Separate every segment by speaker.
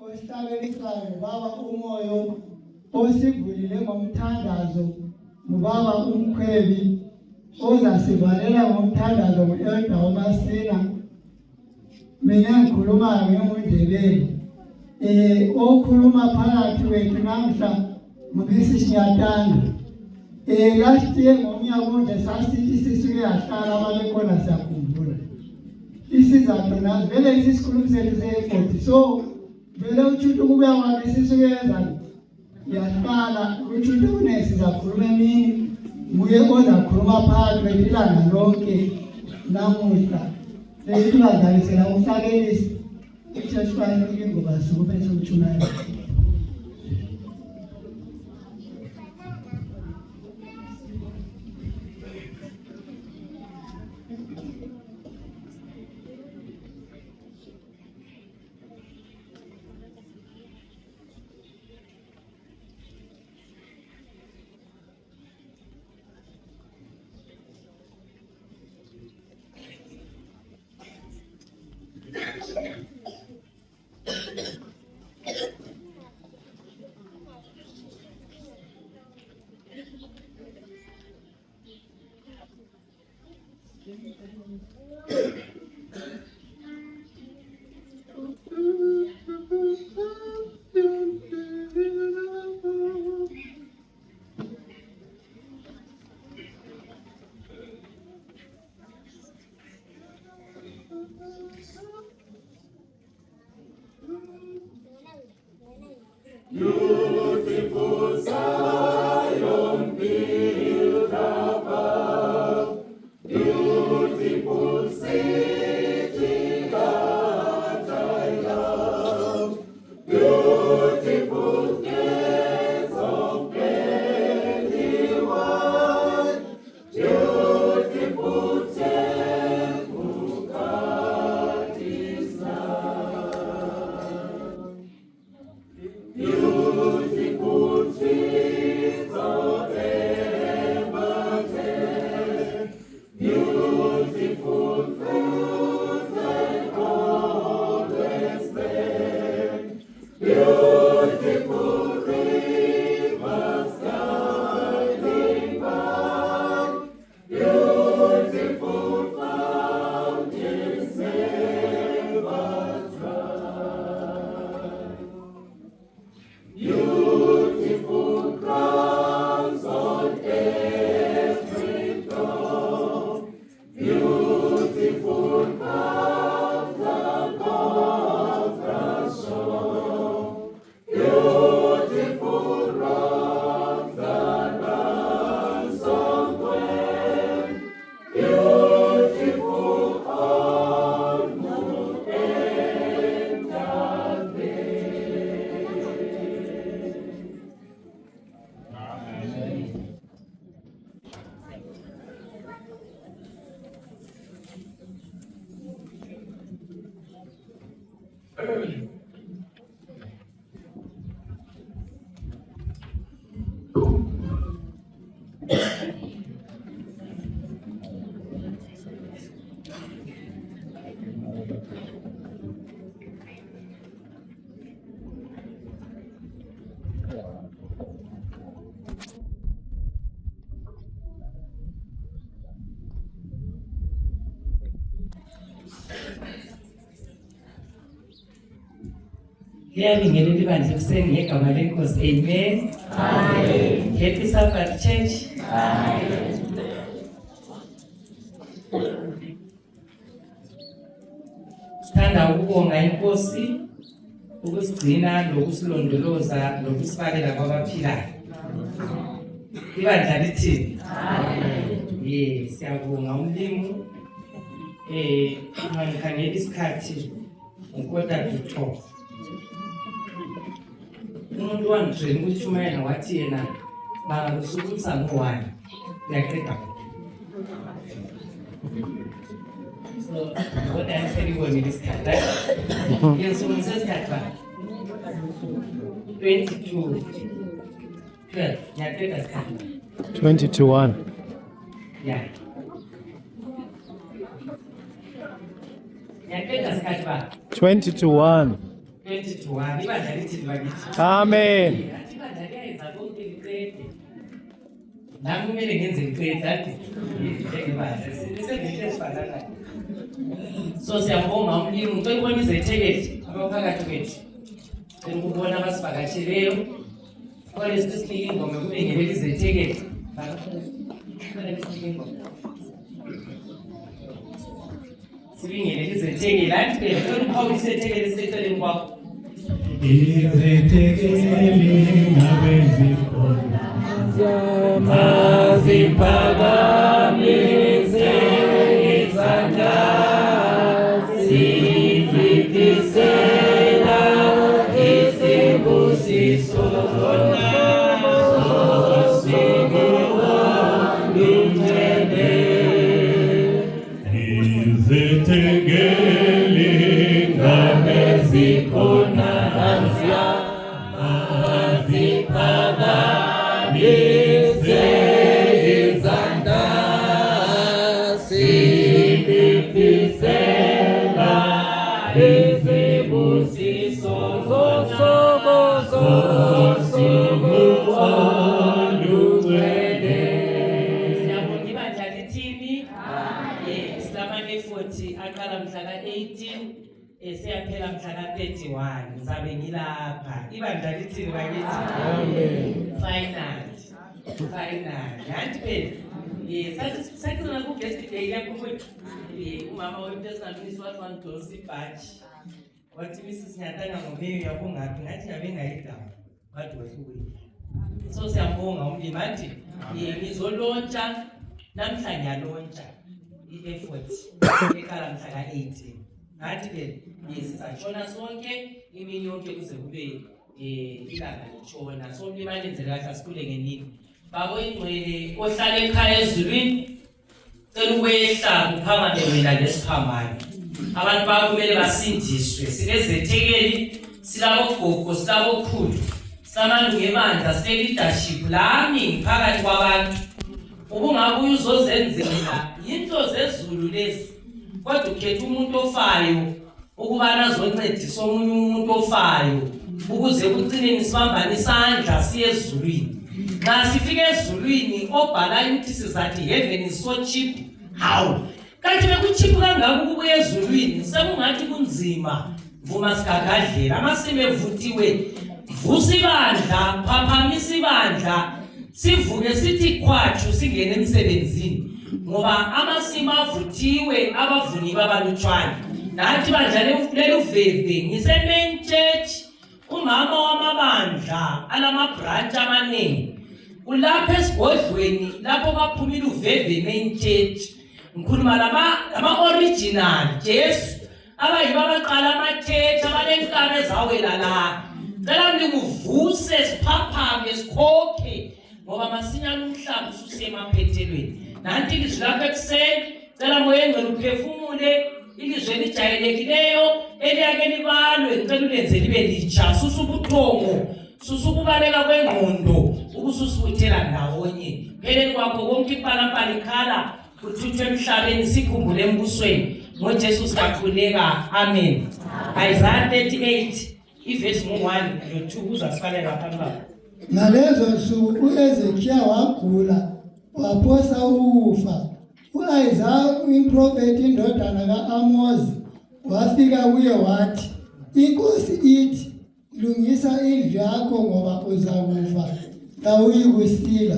Speaker 1: Ostabelisayo baba umoyo osivulile ngomthandazo ngubaba umkhwebi ozasivalela ngomthandazo ngo-Elder uMasina. Mina ngikhuluma ngomndebeli okhuluma phakathi wethu namhla ngubisi Sinyatana. Last year ngomnyaka onke sasithi sisuke yahlala ababekhona siyakhumbula isizathu nazo vele isikhulumi sethu se-40 so vele uthuthu kubuya kwakhe sisuke yenzani yahlala uthuthu kunesizakhuluma emini nguye ozakhuluma phakathi kwelilanga lonke namuhla leyibazalisela umhlakelisi ichurch fire ingoba sikuphethe umthunayo.
Speaker 2: Beautiful Zion, built above, beautiful city that I love, beautiful gates of pearly white, beautiful temple God is love. Beautiful trees of evergreen, beautiful fruits that always bear, beautiful rivers guiding by, beautiful fountains never dry. Beautiful crowns on every door, beautiful crowns above the shore, beautiful rock that runs somewhere, beautiful almost end of day.
Speaker 3: Liyabingelela ibandla ekuseni ngegama lenkosi. Amen. Amen. Happy Sabbath Church. Amen. Sithanda ukubonga inkosi ukusigcina lokusilondoloza lokusifakela kwabaphilayo. Ibandla lithi amen. Siyabonga umlimu. Ngikhangela isikhathi ngo-11:45. Umuntu wangitrain ukuthi umayena wathi yena bangakusukutsa ngo-1 uyaqeda. So what I'm saying when it is cut, right? Yes, when it says cut back 22 12 uyaqeda cut
Speaker 4: 20-1.
Speaker 3: yeah uyaqeda cut back
Speaker 4: 20-1.
Speaker 3: 2021 ibandla lithi bakithi.
Speaker 4: Amen.
Speaker 3: Athi ibandla liyayenza konke liqede. Nami kumele ngenze liqede athi ibandla lisebenze esifanana. So siyabonga umlimi ngicela ukubona izethekeli abaphakathi kwethu. Ngicela ukubona abasivakasheleyo. Kwale sisinike ingoma kube ngebele izethekeli. Kwale sisinike ingoma. Sibingele izethekeli athi ngicela uphawu izethekeli eseceleni kwakho.
Speaker 2: Izethekeli ngabezikhona maziphakamise izandla sizifisela izibusiso zona zosibonile. Izethekeli ngabezikhona maziphakamise izandla sizifisela izibusiso zosuku olugcwele.
Speaker 3: Siyabonga ibandla lithini? Silamane 40 aqala mhla ka-18 siyaphela mhla ka-31 ngizabe ngilapha. Ibandla lithini bakithi? Final. Yanti phela sathi na ku-guest day yakho kwethu umama we-personal minister wathi wangidonsa ibhaji wathi Mrs. Nyatanga ngomeyo yabongaphi ngathi ngabe ngayidama wathi wehlukile. So siyabonga umlimi athi ngizolontsha namhla ngiyalontsha i-effort ekhala mhla ka-18 ngathi sizatshona sonke imini yonke kuze kube ilanga litshona. So umlimi alenzele kahle asikhule ngenini. Babo ingcwele ohlala ekhaya ezulwini cela ukwehla kuphakame wena lesiphamane. Abantu bakho kumele basindiswe. Sinezethekeli, silabogogo, silabokhulu, silamalungu emandla, sine-leadership lami phakathi kwabantu. Ubungabuye uzozenzela into zezulu lezi kodwa ukhetha umuntu ofayo ukubana azoncedisa omunye umuntu ofayo ukuze kucineni sibambane isandla siye ezulwini. Nxa sifike ezulwini obhalayo ukuthi sizathi heaven is so cheap. How? Kanti bekucheap kangaka ukubuya ezulwini sekungathi kunzima. Vuma sigagadlela amasimo evuthiwe. Vusa ibandla, phaphamisa ibandla. Sivuke sithi khwatshu singene emsebenzini. Ngoba amasimo avuthiwe abavuni babalutshwane. Nathi bandla leluveve ngise-main church umama wamabandla alama branch amaningi. Ulapha esigodlweni lapho baphumile uveve main church. Ngikhuluma lama original Jesu abayibo abaqala ama-church abanenkaba ezawela la. Cela mlinguvuse siphaphame sikhokhe ngoba masinyane umhlaba ususemaphethelweni. Nanti ilizwi lakho ekuseni cela moya engcwele uphefumule ilizwi elijayelekileyo eliyake libalwe ngicela ulenze libe litsha. Susa ubuthongo, susa ukubaleka kwengqondo ukususibuthela ndawonye. Pheleni kwakho konke ipalampala ikhala kuthuthwe emhlabeni sikhumbule embusweni ngoJesu siyakhuleka. Amen. Isaiah 38 ivesi 1-2 uzasifalela phambi kwakho.
Speaker 1: Ngalezo nsuku uHezekiya wagula waphosa ukufa. U-Isaiah umprofeti indodana ka-Amozi wafika kuye wathi, inkosi ithi lungisa indlu yakho ngoba uzakufa kawuyikusila.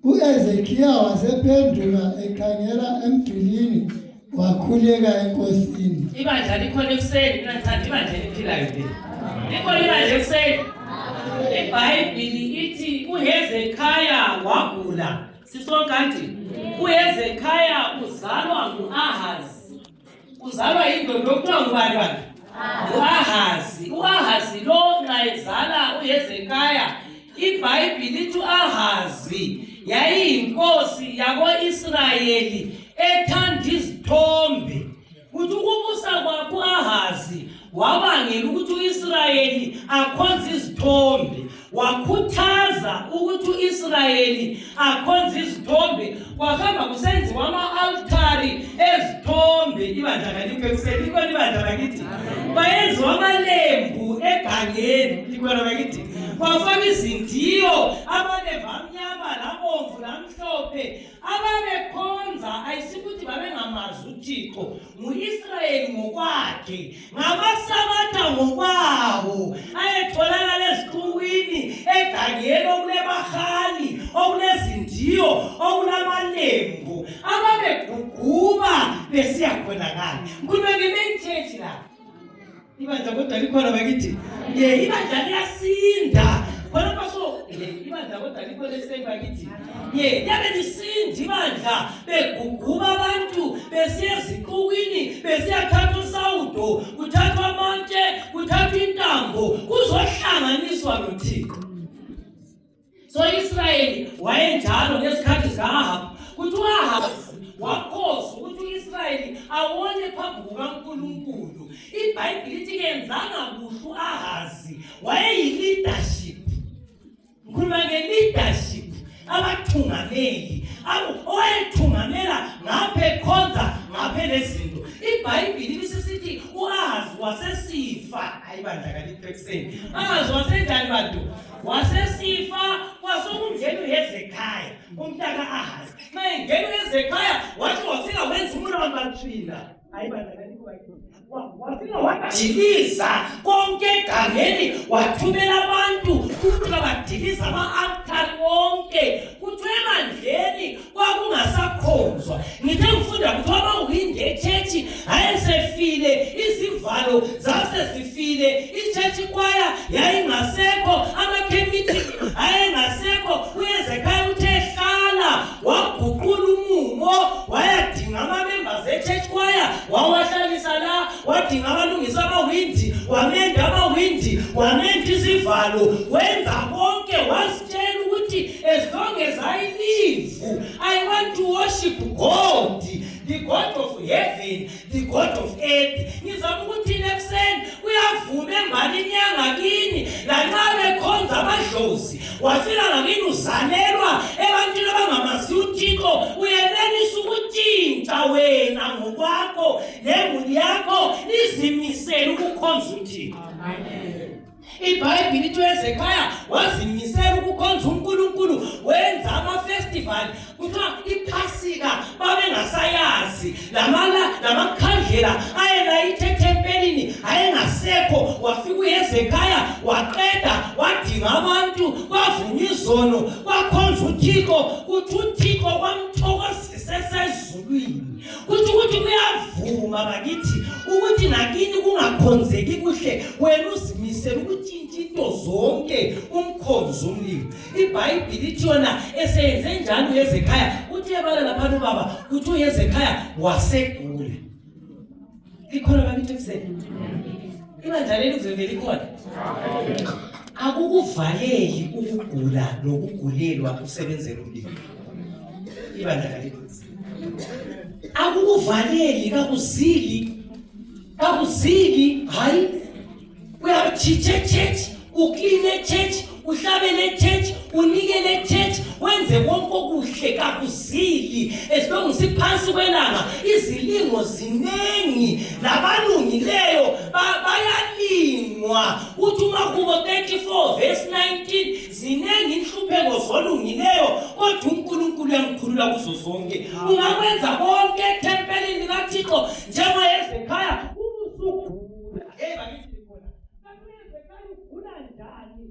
Speaker 1: uHezekiya wasephenduka ekhangela emdulini wakhuleka enkosini.
Speaker 3: Ibandla likhona ekuseni ngithanda ibandla eliphilayo le. Likhona ibandla ekuseni. IBhayibhili ithi uHezekiya wagula. Sisonkanti uHezekiya uzalwa ngu-Ahazi. Uzalwa yindoda okuthiwa ngubani wakhe? U-Ahazi. U-Ahazi lo nxa ezala uHezekiya iBhayibhili ithi u-Ahazi yayiyinkosi yako-Israyeli ethanda izithombe. Uthi ukubusa kwakhe u-Ahazi wabangela ukuthi u-Israyeli akhonze izithombe. Wakhuthaza ukuthi u-Israyeli akhonze izithombe. Kwahamba kusenziwa ama-altari ezithombe. Ibandla kalikho ekuseni ibandla bakithi. Bayenziwa amalembu egangeni likhona bakithi kwafaka izindiyo amalembu amnyama labomvu lamhlophe ababekhonza ayisikuthi babengamazi uThixo nguIsrayeli ngokwakhe ngamasabatha ngokwawo ayetholakala eziqhukwini egangeni okulemahali okulezindiyo okulamalembu ababeguguba besiya khona ngani ngikhuluma nge-main church la ibandla kodwa likhona bakithi ibandla liyasinda khona paso ibandla kodwa likhona esebakithi yabe lisinda ibandla beguguba abantu besiya eziqhukwini besiyathatha usawudo kuthathwa amatshe kuthathwa intambo kuzohlanganiswa noThixo. So Israyeli wayenjalo ngesikhathi zikaAhabi kuthi uAhabi wakhoza ukuthi uIsrayeli awone phambi kukaNkulunkulu. iBhayibheli lithi kenzanga kuhle uAhazi wayeyi-leadership. Ngikhuluma nge-leadership abathungameli owayethungamela ngapha ekhonza ngapha lezinto. iBhayibheli lisithi uAhazi wasesifa hayi bandla kaliphekuseni uAhazi wasenjani bantu wasesifa kwasokumngena uHezekhaya umntaka Ahazi mayengena uHezekhaya wathi wafika wenza umramatshina hayi bandla wafika wadiliza konke egangeni wathumela abantu ukuthi babadiliza ama-altari wonke kuthiwa emandleni kwakungasakhonzwa. Ngithe ngifunda kuthiwa amawindi echechi ayesefile izivalo zasezifile ichechi kwaya yayingasekho amakhemiti ayengasekho uHezekhaya uthe ehlala waguqula umumo wayadinga amamembers echechi kwaya wawahlalisa la wadinga abalungisa amawindi wamenda amawindi wamenda izivalo wenza konke wasitshela ukuthi as long as I live I want to worship God, the God of heaven, the God of earth. Ngizama ukuthi nekuseni uyavuma embalini yangakini lanxa bekhonza amadlozi wafika ngakini uzalelwa ebantwini abangamazi uThixo uyenelisa ukutshintsha wena ngokwakho nemuli yakho izimisele ukukhonza uThixo. iBhayibheli lithi uHezekhaya wazimisela ukukhonza uNkulunkulu wenza ama-festival kuthiwa iPhasika babengasayazi lamakhandlela ayelayithe ethempelini ayengasekho. Wafika uHezekhaya waqeda wadinga abantu kwavunywa izono kwakhonza uThixo kuthi uThixo kwamthokozisa esezulwini kuthi kuyavuma bakithi ukuthi nakini kungakhonzeki kuhle wena uzimisele ukutshintsha into zonke umkhonzo umlimi. iBhayibheli lithi yona eseyenze njalo uHezekhaya uthi ebala lapha ubaba kuthi uHezekhaya wasegula. Likhona bakithi kuseni ibandla leli kuzovela ikhona akukuvaleli ukugula nokugulelwa usebenzela umlimi. ibandla leli akukuvaleli kakuzili hayi uyachithe church ukline church uhlabele church unikele church wenze konke okuhle kakuzili as long siphansi kwelanga izilingo zinengi labalungileyo bayalingwa. uthi uMakhubo 34 verse 19 zinengi inhlupheko zolungileyo kodwa uNkulunkulu uyamkhulula kuzo zonke. Ungakwenza konke ethempelini likaThixo njengoHezekhaya ubusugula bakithi khona kanti uHezekhaya ugula njani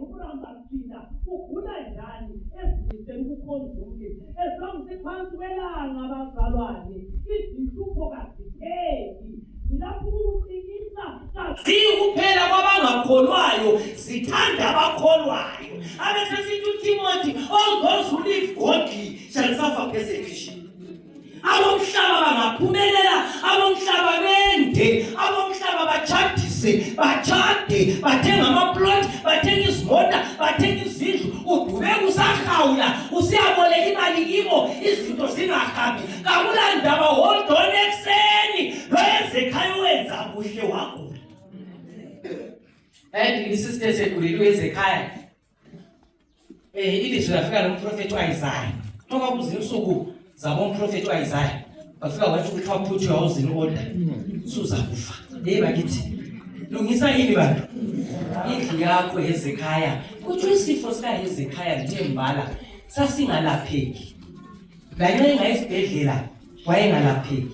Speaker 3: uMramatshina ugula njani ezimisele ukukhonza umlimi esiphansi kwelanga bazalwane izinhlupho kazipheli lapho ukuqinisa kuphela kwabangakholwayo zithanda abakholwayo. Abesesithi uTimothy all those who live godly shall suffer persecution. Abomhlaba bangaphumelela abomhlaba bende abomhlaba bachade bathenga amaplot bathenga izimota bathenga izindlu udubeka usahawula usiyaboleka imali kibo izinto zingahambi kakulandaba hold on ekuseni loHezekhaya wenza kuhle wagula. Ngisisite segulile uHezekhaya ilizwi lafika nomprofeti waIsaya toka kuzinsuku zabomprofeti waIsaya bafika wathi kuthiwa put your house in order suza kufa bakithi lungisa yini bantu indlu yakho Hezekhaya kuthiwa isifo sika Hezekhaya ngithembala sasingalapheki lanxa engayesibhedlela wayengalapheki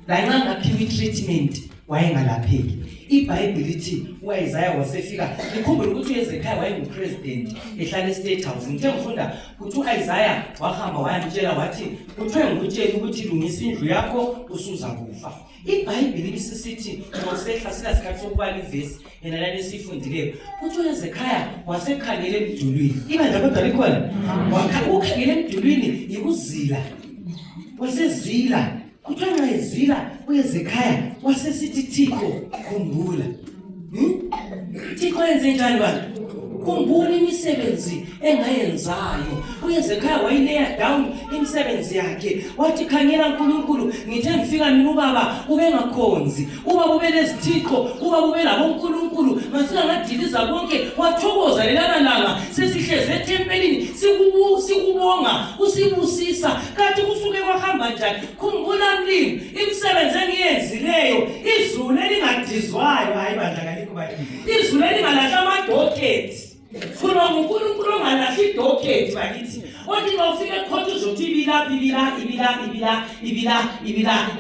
Speaker 3: lanxa ngaphiwa treatment wayengalapheki iBhayibheli lithi uIsaiah wasefika ngikhumbula ukuthi uHezekhaya wayengupresident ehlala eState House ngithe ngifunda ukuthi uIsaiah wahamba wayamtshela wathi kuthiwe ngikutshela ukuthi lungisa indlu yakho usuza kufa iBhayibheli lisisithi ngosehlasela sikhathi sokubala ivesi yena lesifundile ukuthi uHezekhaya wasekhangele emdulwini ibandla kodwa likhona wakhangela emdulwini ikuzila wasezila kuthiwa nxa ezila uHezekhaya wasesithi Thixo khumbula Thixo yenze njani bantu khumbula imisebenzi engayenzayo uHezekhaya wayileya down imisebenzi yakhe wathi khangela uNkulunkulu ngithe ngifika mina ubaba ube ngakhonzi ubaba ube lezithixo ubaba ube labonkulunkulu masika ngadiliza bonke wathokoza lelalanga sesihleze etempelini sikubonga usibusisa kathi kusuke kwahamba njani khumbula mlimi imisebenzi engiyenzileyo izulu elingadizwayo hayi bandla kalikho bathi izulu elingalahla amadokethi Kuna uNkulunkulu ongalahli idokethi bakithi othi ngofika ekhotho uzothi ibila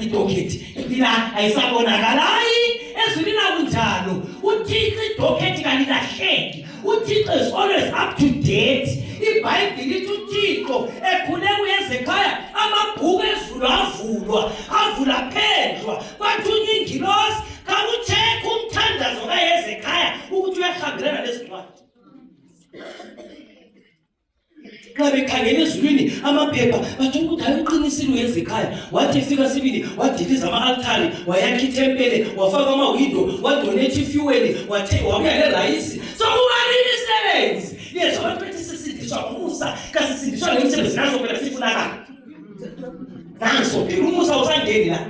Speaker 3: idokethi ibila ayisabonakalayi ezulwini akunjalo uThixo idokethi kalilahleki uThixo is always up to date iBhayibheli lithi uThixo ekhule kuHezekhaya amabhuku ezulu avula phendlwa kwathunya ingilosi kakucheka umthandazo kaHezekhaya ukuthi uyahambelana lesincwadi Kabe khangele ezulwini amaphepha bathi ukuthi ayiqinisile uHezekhaya wathi efika sibili wadiliza ama-altari wayakha itempele wafaka ama-window wadonate fuel wabuya lerayisi sokubani imisebenzi yes abantu bethi sisindiswa umusa kasisindiswa ngemisebenzi nazo phela sifunakala nanso phela umusa usangeni la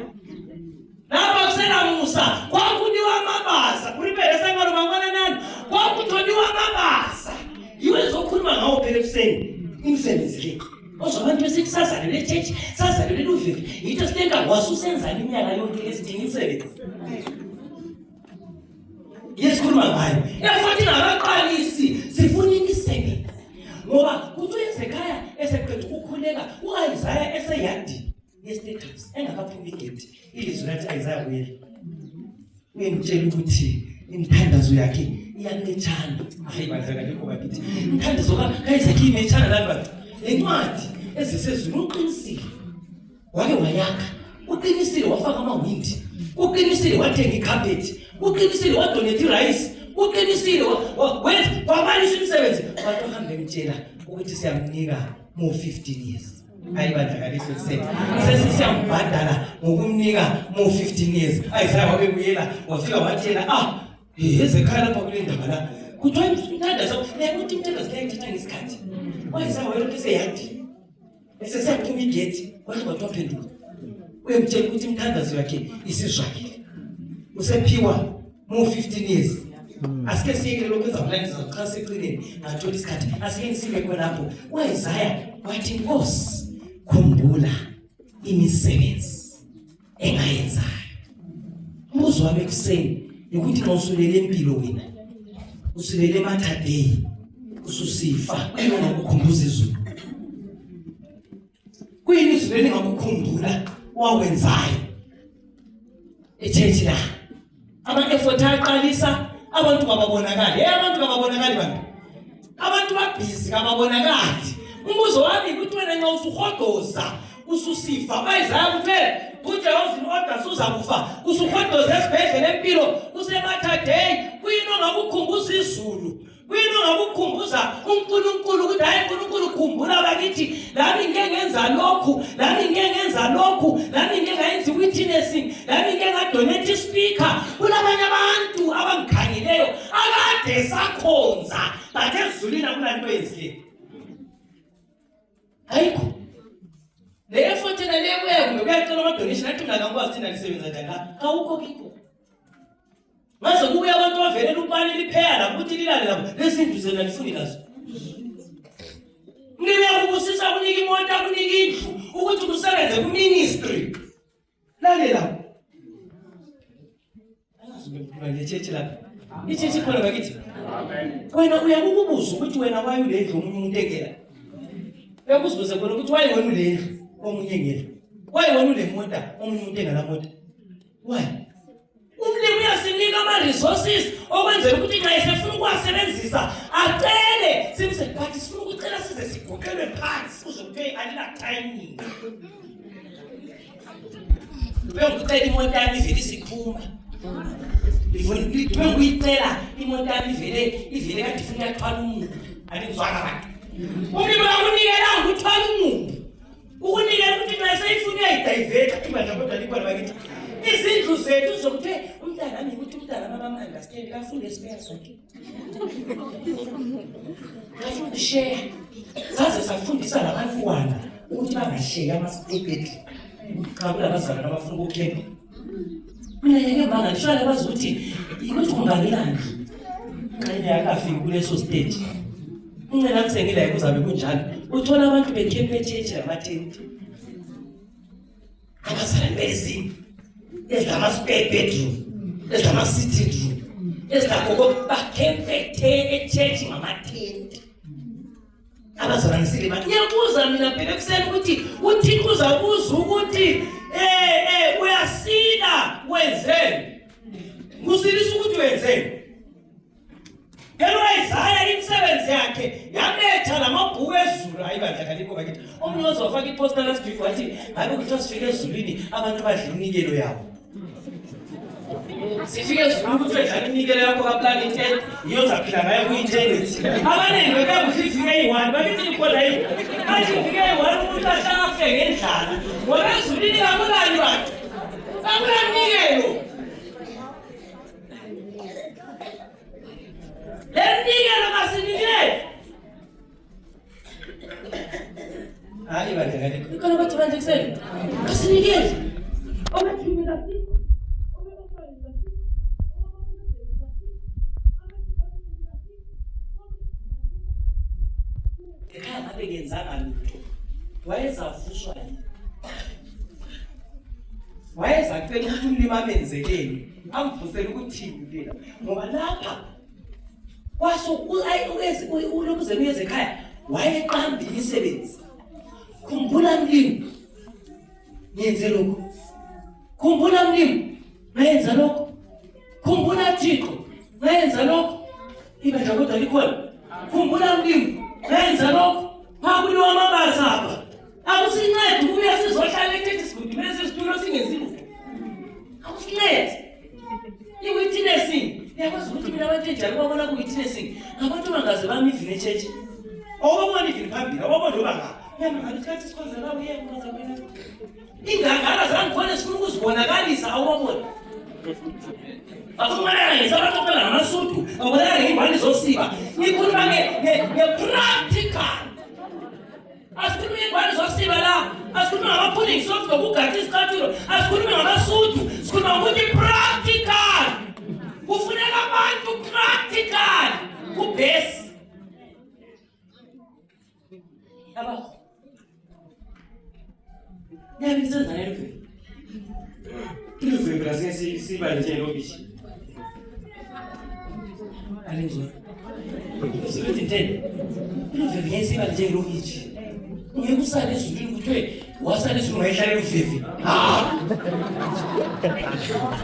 Speaker 3: lapha kusena musa kwakuniwa amabasa kulipele sangalo mangwana nani kwakuthoniwa amabasa yiwe zokhuluma ngawo phela ekuseni imisebenzi le ozabantu besikusazana le church sazana le luvivi yitho silenga wasusenzana iminyaka yonke esidinga imisebenzi yesikhuluma ngayo yafuthi ngabaqalisi sifuna imisebenzi ngoba kuthi uHezekhaya eseqedwe ukukhuleka uIsaiah eseyadi yestatus engakaphumi igate ilizwi lathi Isaiah uyengitshela ukuthi imthandazo yakhe iyanethana hayi bandla kalikho bakithi imthandazo kaHezekhaya inethana lani bantu lencwadi ezisezulu uqinisile wake wayakha uqinisile wafaka amawindi uqinisile wathenga icarpet uqinisile wadonate rice uqinisile wenza wabalisa imisebenzi wathi uhambe emtshela ukuthi siyamnika more 15 years hayi bandla kalikho sesiyambhadala ngokumnika more 15 years Isaiah wabebuyela wafika wathela Hezekhaya lapha kule ndaba la kuthiwa umthandazo ukuthi umthandazo layithatha ngesikhathi wayizama wayelokhu eseyadi esesiyaphuma igate wathi waphenduka uyemtshela ukuthi umthandazo yakhe isizwakile usephiwa more 15 years asike siyekele lokhu ezabulaniza zokuchasa eqineni ngathola isikhathi asike ngisime khonapho uIsaiah wathi Nkosi khumbula imisebenzi engayenzayo umbuzo wami ekuseni ukuthi xa usulele empilo wena usulele Matter ususifa kuyini ngokukhumbuza izulu kuyini izulu engakukhumbula wawenzayo echechi la ama-effort aqalisa abantu kababonakali abantu kababonakali abantu babhizi kababonakali umbuzo wami ukuthi wena nxa usuhodoza ususifa bayizayo kuphela uJehova inodwa suza kufa usuhodoza esibhedlela empilo usemathadei kuyini ongakukhumbuza izulu kuyini ongakukhumbuza uNkulunkulu ukuthi hayi uNkulunkulu khumbula bakithi lami ngeke ngenza lokhu lami ngeke ngenza lokhu lami ngeke ngayenza witnessing lami ngeke ngadonate speaker kulabanye abantu abangikhangeleyo akade sakhonza bathe ezulwini akulanto yenzile ayikho le effort na lewe ngokuyacela ama donation athi mina ngakwazi thina lisebenza njani awukho kikho mase kubuya abantu bavelela upani liphela ukuthi lilale lapho lesindlu nalifuni lazo nibe ukubusisa kunika imoto kunika indlu ukuthi kusebenze ku ministry lale lapho angazuke kukhula le church lapho
Speaker 4: ithi khona bakithi wena uyakubuza ukuthi wena wayo lendlu omunye umuntu engela uyakuzibuza khona ukuthi wayo wena ulendlu omunye engela wayo wena ule mota omunye umuntu engela mota why umlimi uyasinika ama-resources okwenzela ukuthi nxa esefuna ukuwasebenzisa acele simse but sifuna ukucela size sigoqelwe phansi uzokuthe alila-timing bengikucela imoto yami ivele isiphuma bengikuyicela imoto yami ivele kade ifuna uyathwala umuntu andingizwanga bantu umlimi akakunikelang ukuthwala umuntu ukunikela ukuthi nxa seyifuna uyayidayiveta ibandla kodwa likhona bakithi izindlu zethu zokuthe umntana ami ukuthi umntana mama-understand kafunde esibeka sakhe kafuna ukusheya saze safundisa labantwana ukuthi bangasheyi amasitepeti xa kulabazalwana abafuna ukukhepha mina yeke banga ndishwale bazi ukuthi kungangelani xa yakafiki kuleso stage uncela kusengilayo kuzabe kunjalo uthola abantu bekhempetshetshi lamatenti abazalwane bezini ezilama-spare bedroom ezilama-sitting room ezilakho bakhempethe etshetshi ngamatenti abazalanisile bantu ngiyabuza mina phela ekuseni ukuthi uthixo uzabuza ukuthi uyasila wenzeni ngusilisa ukuthi wenzeni ngelo wayizaya imisebenzi yakhe yametha lamabhuku ezulu ayibandla kalikho bakithi omunye ozofaka iposta last week wathi ngabe ukuthi sifike ezulwini abantu badla iminikelo yabo sifike ezulwini ukuthi wedlala iminikelo yakho kaplanet earth yiyo zaphila ngayo ku-internet abaningi bekakuthi ifike eyi-1 bakithi likhona yini athi ifike eyi-1 umuntu ahlala afike ngendlala ngoba ezulwini kakulani bantu kakulamnikelo lemnikelo kasinikele hayi bandla ikhona bathi bandla ekuseni kasinikele ekhaya ngabe ngenzanga lutho wayezavuswa yini wayezacela ukuthi umlimi amenzeleni amvusele ukuthini lela ngoba lapha ulokuzela uyeze ekhaya wayeqambile imisebenzi khumbula mlimi ngenze lokho khumbula mlimi ngayenza lokho khumbula thixo ngayenza lokho ibandla kodwa likhona khumbula mlimi ngayenza lokho phakuliwa amabazaba akusincede ukubuya sizohlala ethethi sigudumele isitulo singezilutho akusincede i-witnessing yakwazi ukuthi mina abantu enjalo babona ku-witnessing ngabantu bangaze bami ivini etshetshi awubabona ivini phambili awubabona loba ngapha uyamangala isikhathi sikhonzela uyekuza mina ingangala zangikhona sifuna ukuzibonakalisa awubabona akumanana ngisabatokela ngamasudu abonakala ngey'mbali zosiba ngikhuluma nge-practical asikhuluma iy'mbali zosiba la asikhuluma ngama-pulling soft ngokugada izicathulo asikhuluma ngamasudu sikhuluma ngokuthi practical kufuneka abantu practical kubhesi yabo yabe senza lelo vele iluvembe lasike sibale njengelobishi alenzwa sibethi ntene iluvembe ngesibale njengelobishi ungeke usale ezulwini kuthiwe wasale ezulwini wayehlalela uveve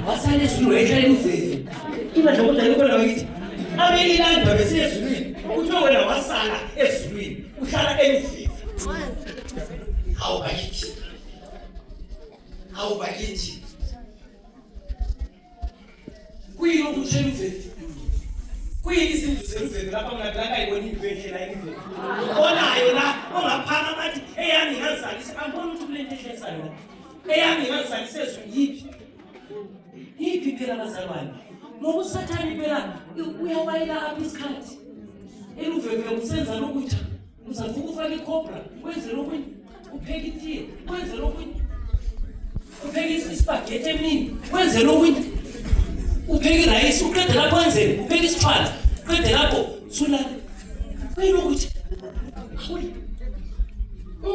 Speaker 4: wasale ezulwini wayehlalela uveve ibandla kodwa likhona bakithi abelilandwa besiya ezulwini kuthiwe wena wasala ezulwini uhlala emuveve hawu bakithi kuyini ukutshela uveve kuyini izindlu zeluveve lapha ngakayiboni into endlela yemuveve onayo la ongaphaka bathi eyami ngazalisa ambona ukuthi kulento ehlesayo la eyami ngazalisa ezulu yiphi phela abazalwane ngoba usathane phela uyawayela apha isikhathi eluveve usenza lokutsha uzavuka ufake ikhobra wenze lokunye upheka itiye wenze lokunye upheka isipageti emini wenze lokunye upheka irayisi uqede lapho wenzele upheka isitshwala uqede lapho sulala kuyini ukuthi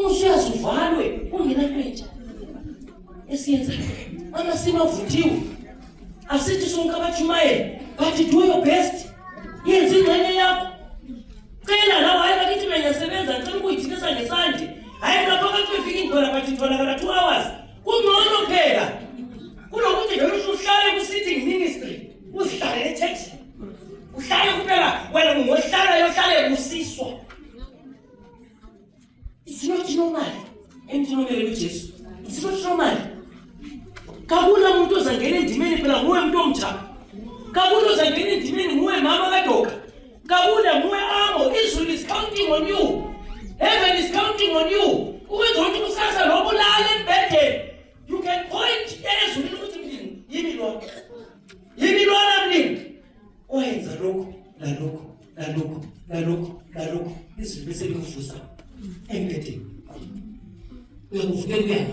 Speaker 4: usuyazi uvalwe ungenalwentsha esiyenza amasimo avuthiwe asithi sonke abatshumayeli but do your best. Yenza ingxenye yakho. Cela lawo hayi bakithi bengasebenza ngicela ukuyithikisa ngesandi. Hayi lapha kwefika ingqola bathi itholakala 2 hours. Kungcono phela. Kunokuthi vele uhlale ku sitting ministry. Usihlale e-church. Uhlale kuphela wena ungohlala yohlale kusiswa. It's not normal. Emthomele uJesu. It's not normal. Kabula umuntu ozangena endimeni phela nguwe umuntu omtsha. Kabula ozangena endimeni nguwe mama kaDoka. Kabula nguwe amo. Israel is counting on you. Heaven is counting on you. Ukwenza ukuthi kusasa lokho lala embedeni. You can point ezulwini ukuthi mlimi yimi lo. Yimi lo namlimi. Oyenza lokho la lokho la lokho la lokho la lokho. Izulu bese livusa embedeni. Uyakuvukela kuyena.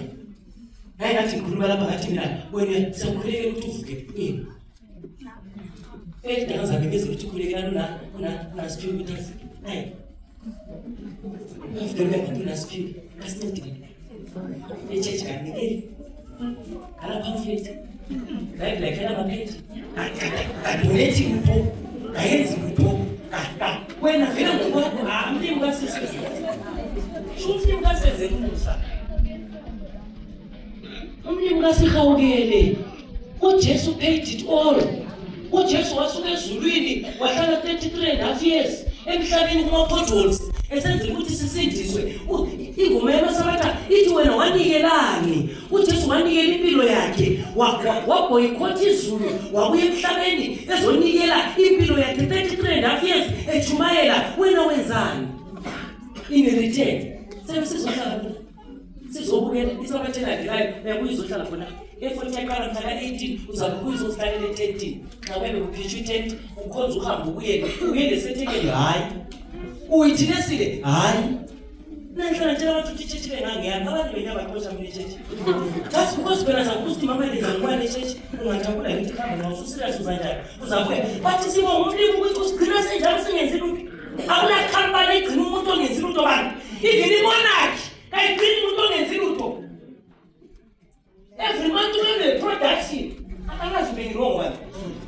Speaker 4: Hayi nathi ngikhuluma lapha ngathi mina wena siyakhulekela ukuthi uvuke yini. Edanza ngeke ukuthi ukhulekela na speak with us. Hayi. Ufike ngathi na speak. Kasincede. Echeche kanike. Ala pamphlet. Like kana mapage. Adonate upho. Ayenzi upho. Wena vela ngokwakho amlimi kasisi. Umlimi kasenze umusa. Umlimi kasihawukele. uJesu paid it all. uJesu wasuka ezulwini wahlala 33.5 years emhlabeni kuma potholes esenza ukuthi sisindiswe. Ingoma yabasabatha ithi wena wanikelani. uJesu wanikela impilo yakhe waboycott izulu wabuya emhlabeni ezonikela impilo yakhe 33.5 years echumayela. Wena wenzani in return? Sizohlala sizobukela isabathela ndilayo uyakuyizohlala khona e40 yakala mhla 18 uzabe kuyizohlalela 13 xa wena uphitshwe 10 ukhonza uhamba uyele sethekeli. Hayi uyithinesile. Hayi nanhlala nje abantu uthi church bengangiyami abantu benyaba khosha mina church just because phela zakuthi mama lenza ngwane church ungathakula ngithi khamba nawo usirious uzanjani uzabuya bathi sibo umlimi ukuthi usigcina senjalo singenzi lutho. Awula company igcina umuntu ongenzi lutho bantu even imonarchy kayigcini umuntu ongenzi lutho. Every month kumele production akazi bengiro ngwane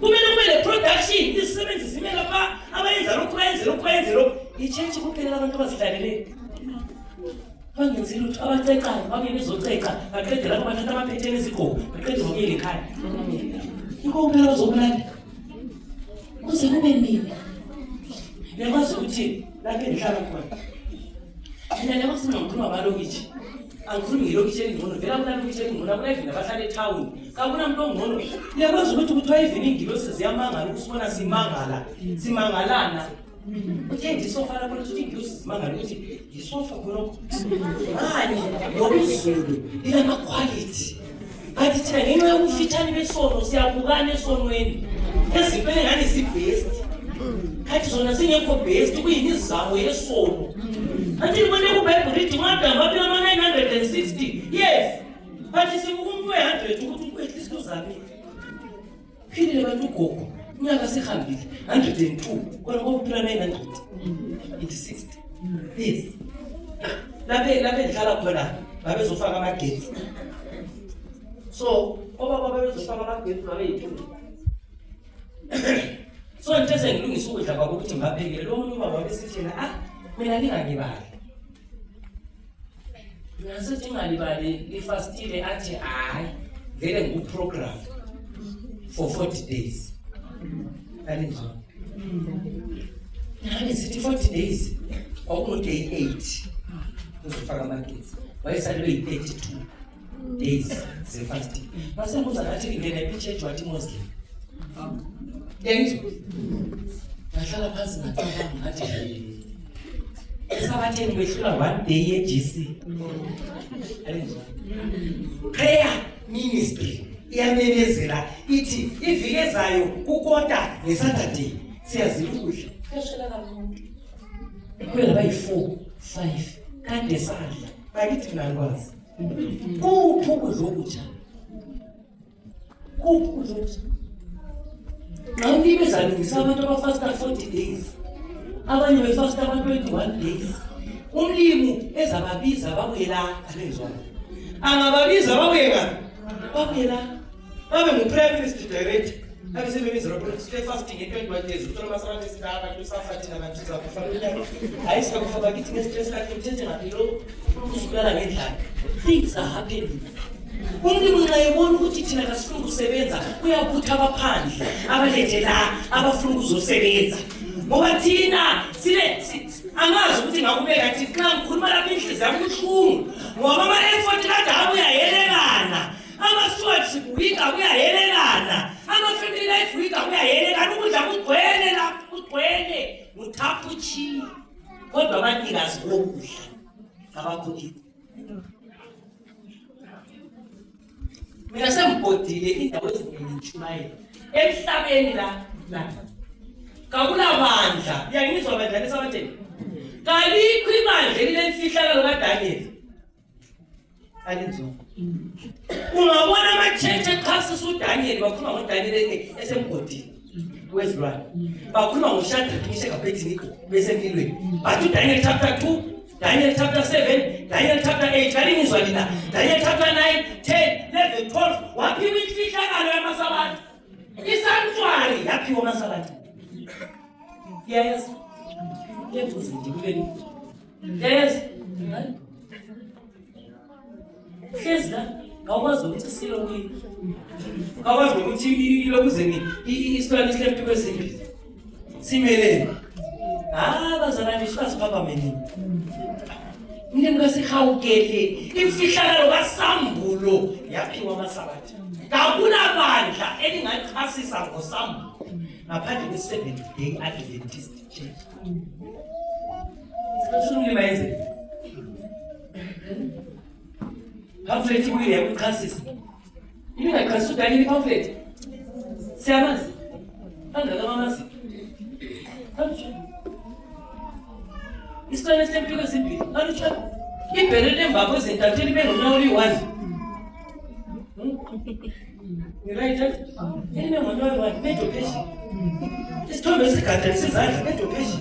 Speaker 4: kumele production isebenzi simele lapha abayenza lokho bayenze lokho ichurch kuphela abantu abazihlalele bangenzi lutho abacecayo babe bezoceca baqede lapho bathatha amaphetheni ezigqoko baqede ngokuyela ekhaya. Inkompela bazobulala kuze kube nini? Ngiyazi ukuthi lapho endihlala khona mina lema sinokhuluma balokitshi angikhulumi ngelokitshi engcono vela kulokitshi engcono kulayivini abahlala etown kabona umuntu ongcono. Ngiyazi ukuthi kuthiwa even ingilosi ziyamangala ukusibona simangalana. Uthe ndisofa lapho ukuthi ingilosi zimangala ukuthi yisofa khonokho manje ngokuzulu ilama quality bathi thina ngenxa yokufitshane besono siyabukana esonweni ezipele ngani sibest kathi zona singekho best kuyini izamo yesono. Athi ngibone kuBhayibheli lithi ngagamba phela ama 960 yes bathi sikumuntu we100 ukuthi ukwethlisa uzami philile bantu gogo unyaka sehambile 102 kona kokuphila 960 yes lapha endlala khona babezofaka amagetsi. So obaba babezofaka amagetsi babeyithula. So nje sengilungisa ukudla kwabo ukuthi ngaphekele lo muntu ubaba besithena mina ningangibali. Nasithi ngalibali ifastile athi hayi vele nguprogram for 40 days. Kanjani? Nami sithi 40 days kwakungu day 8 uzofaka amagetsi. Wayesalwe 32 days ze fasting. Basembuza ngathi ngene ePchurch wathi Muslim. Yengizwa. Ngahlala phansi ngacabanga ngathi esabatheni behlula 1 day ye-GC. Prayer ministry iyamemezela ithi iviki ezayo kukota ngeSaturday siyazila ukudla. Kashela kamuntu. Kuphela bayi4 5 kade sadla. Bakithi nalwazi. Kuphukuza ukudla. Kuphukuza ukudla. Nanti bezalungisa abantu abafasta 40 days. Abanye befasta 21 days. Umlimu ezababiza babuyela alenzwana. Angababiza babuyela. Babuyela. Babe ngu prime minister director. abesebemizi robot stay fasting nge-21 days uthola amasabatha esitha abantu safathina abantu sizakufanele hayi sikakufa bakithi nge-stress lakhe mthethe ngaphi lo usulala ngendlala. Things are happening. Umlimi nxa ebona ukuthi thina kasifuna ukusebenza uyabutha abaphandle abalethe la abafuna ukuzosebenza ngoba thina angazi ukuthi ngakubeka thi xa ngikhuluma lapha inhliziyo yami ibuhlungu ngoba ama-effort kade abuyayelelana, ama-stewardship week abuyayelelana, ama-family life week abuyayelelana, ukudla kugcwele lapho kugcwele nguthapuchi kodwa abanikazi bokudla abakho. Mina sengibhodile indawo eziningi ntshumayela emhlabeni la kakulabandla iyangizwa bandla lesabatheni kalikho ibandla elinemfihlakalo kaDaniel alenziwa. Ungabona ama-church echasisa uDaniel bakhuluma ngoDaniel esembhodini wezilwane, bakhuluma ngoShadrach, Meshach Abednego besempilweni, but uDaniel chapter 2, Daniel chapter 7, Daniel chapter 8, kalingizwa lina, Daniel chapter 9, 10, 11, 12, waphiwa imfihlakalo yamasabatha. Isanctuary yaphiwa amasabatha. Yes. Yes. Yes. Hleza awukwazi ukuthi silokhu. Awukwazi ukuthi ilokuzeni isikole silephi kwezimpilo. Simelele. Bazalwane sibasipapa menini. Mina ngasihawukele imfihlakalo kaSambulo yaphiwa amasabatha. Kakulabandla elingachasisa ngoSambulo ngaphandle kwe-Seventh Day Adventist Church. Sifuna mayenze. Pamphlet kuye yakuchasisa. Yini ngachasisa uDaniel pamphlet? Siyamazi. Angaka mamazi. Isikole sempilo esimbili. Alutshwa. Ibherele mbabo ezintatheli bengonawuli 1. Right? Yini bengonawuli 1 medopation. Isithombe esigada sizandla medopation.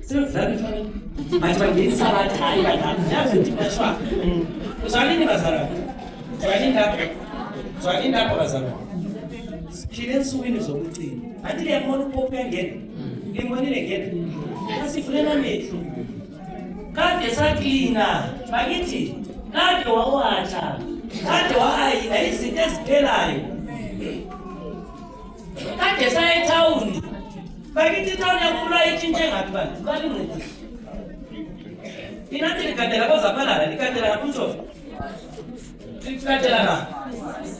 Speaker 4: Sivami fana. Manje ngisabatha hayi kanti. Yazi ukuthi bashwa. Uzalini bazalwane. Uzalini lapho bazalwane. Siphile ensukwini zokucina. Athi liyabona uPope uyangena. Ngimbonile ngena. Asifulela amehlo. Kade saklina. Bakithi kade wawatsha. Kade waayina izinto eziphelayo. Kade saye town. Bakithi town yakhula itshintshe ngathi bantu. Kalincedisa. Inathi likadela kozaphalala likadela ngapuntshofa. Likadela na.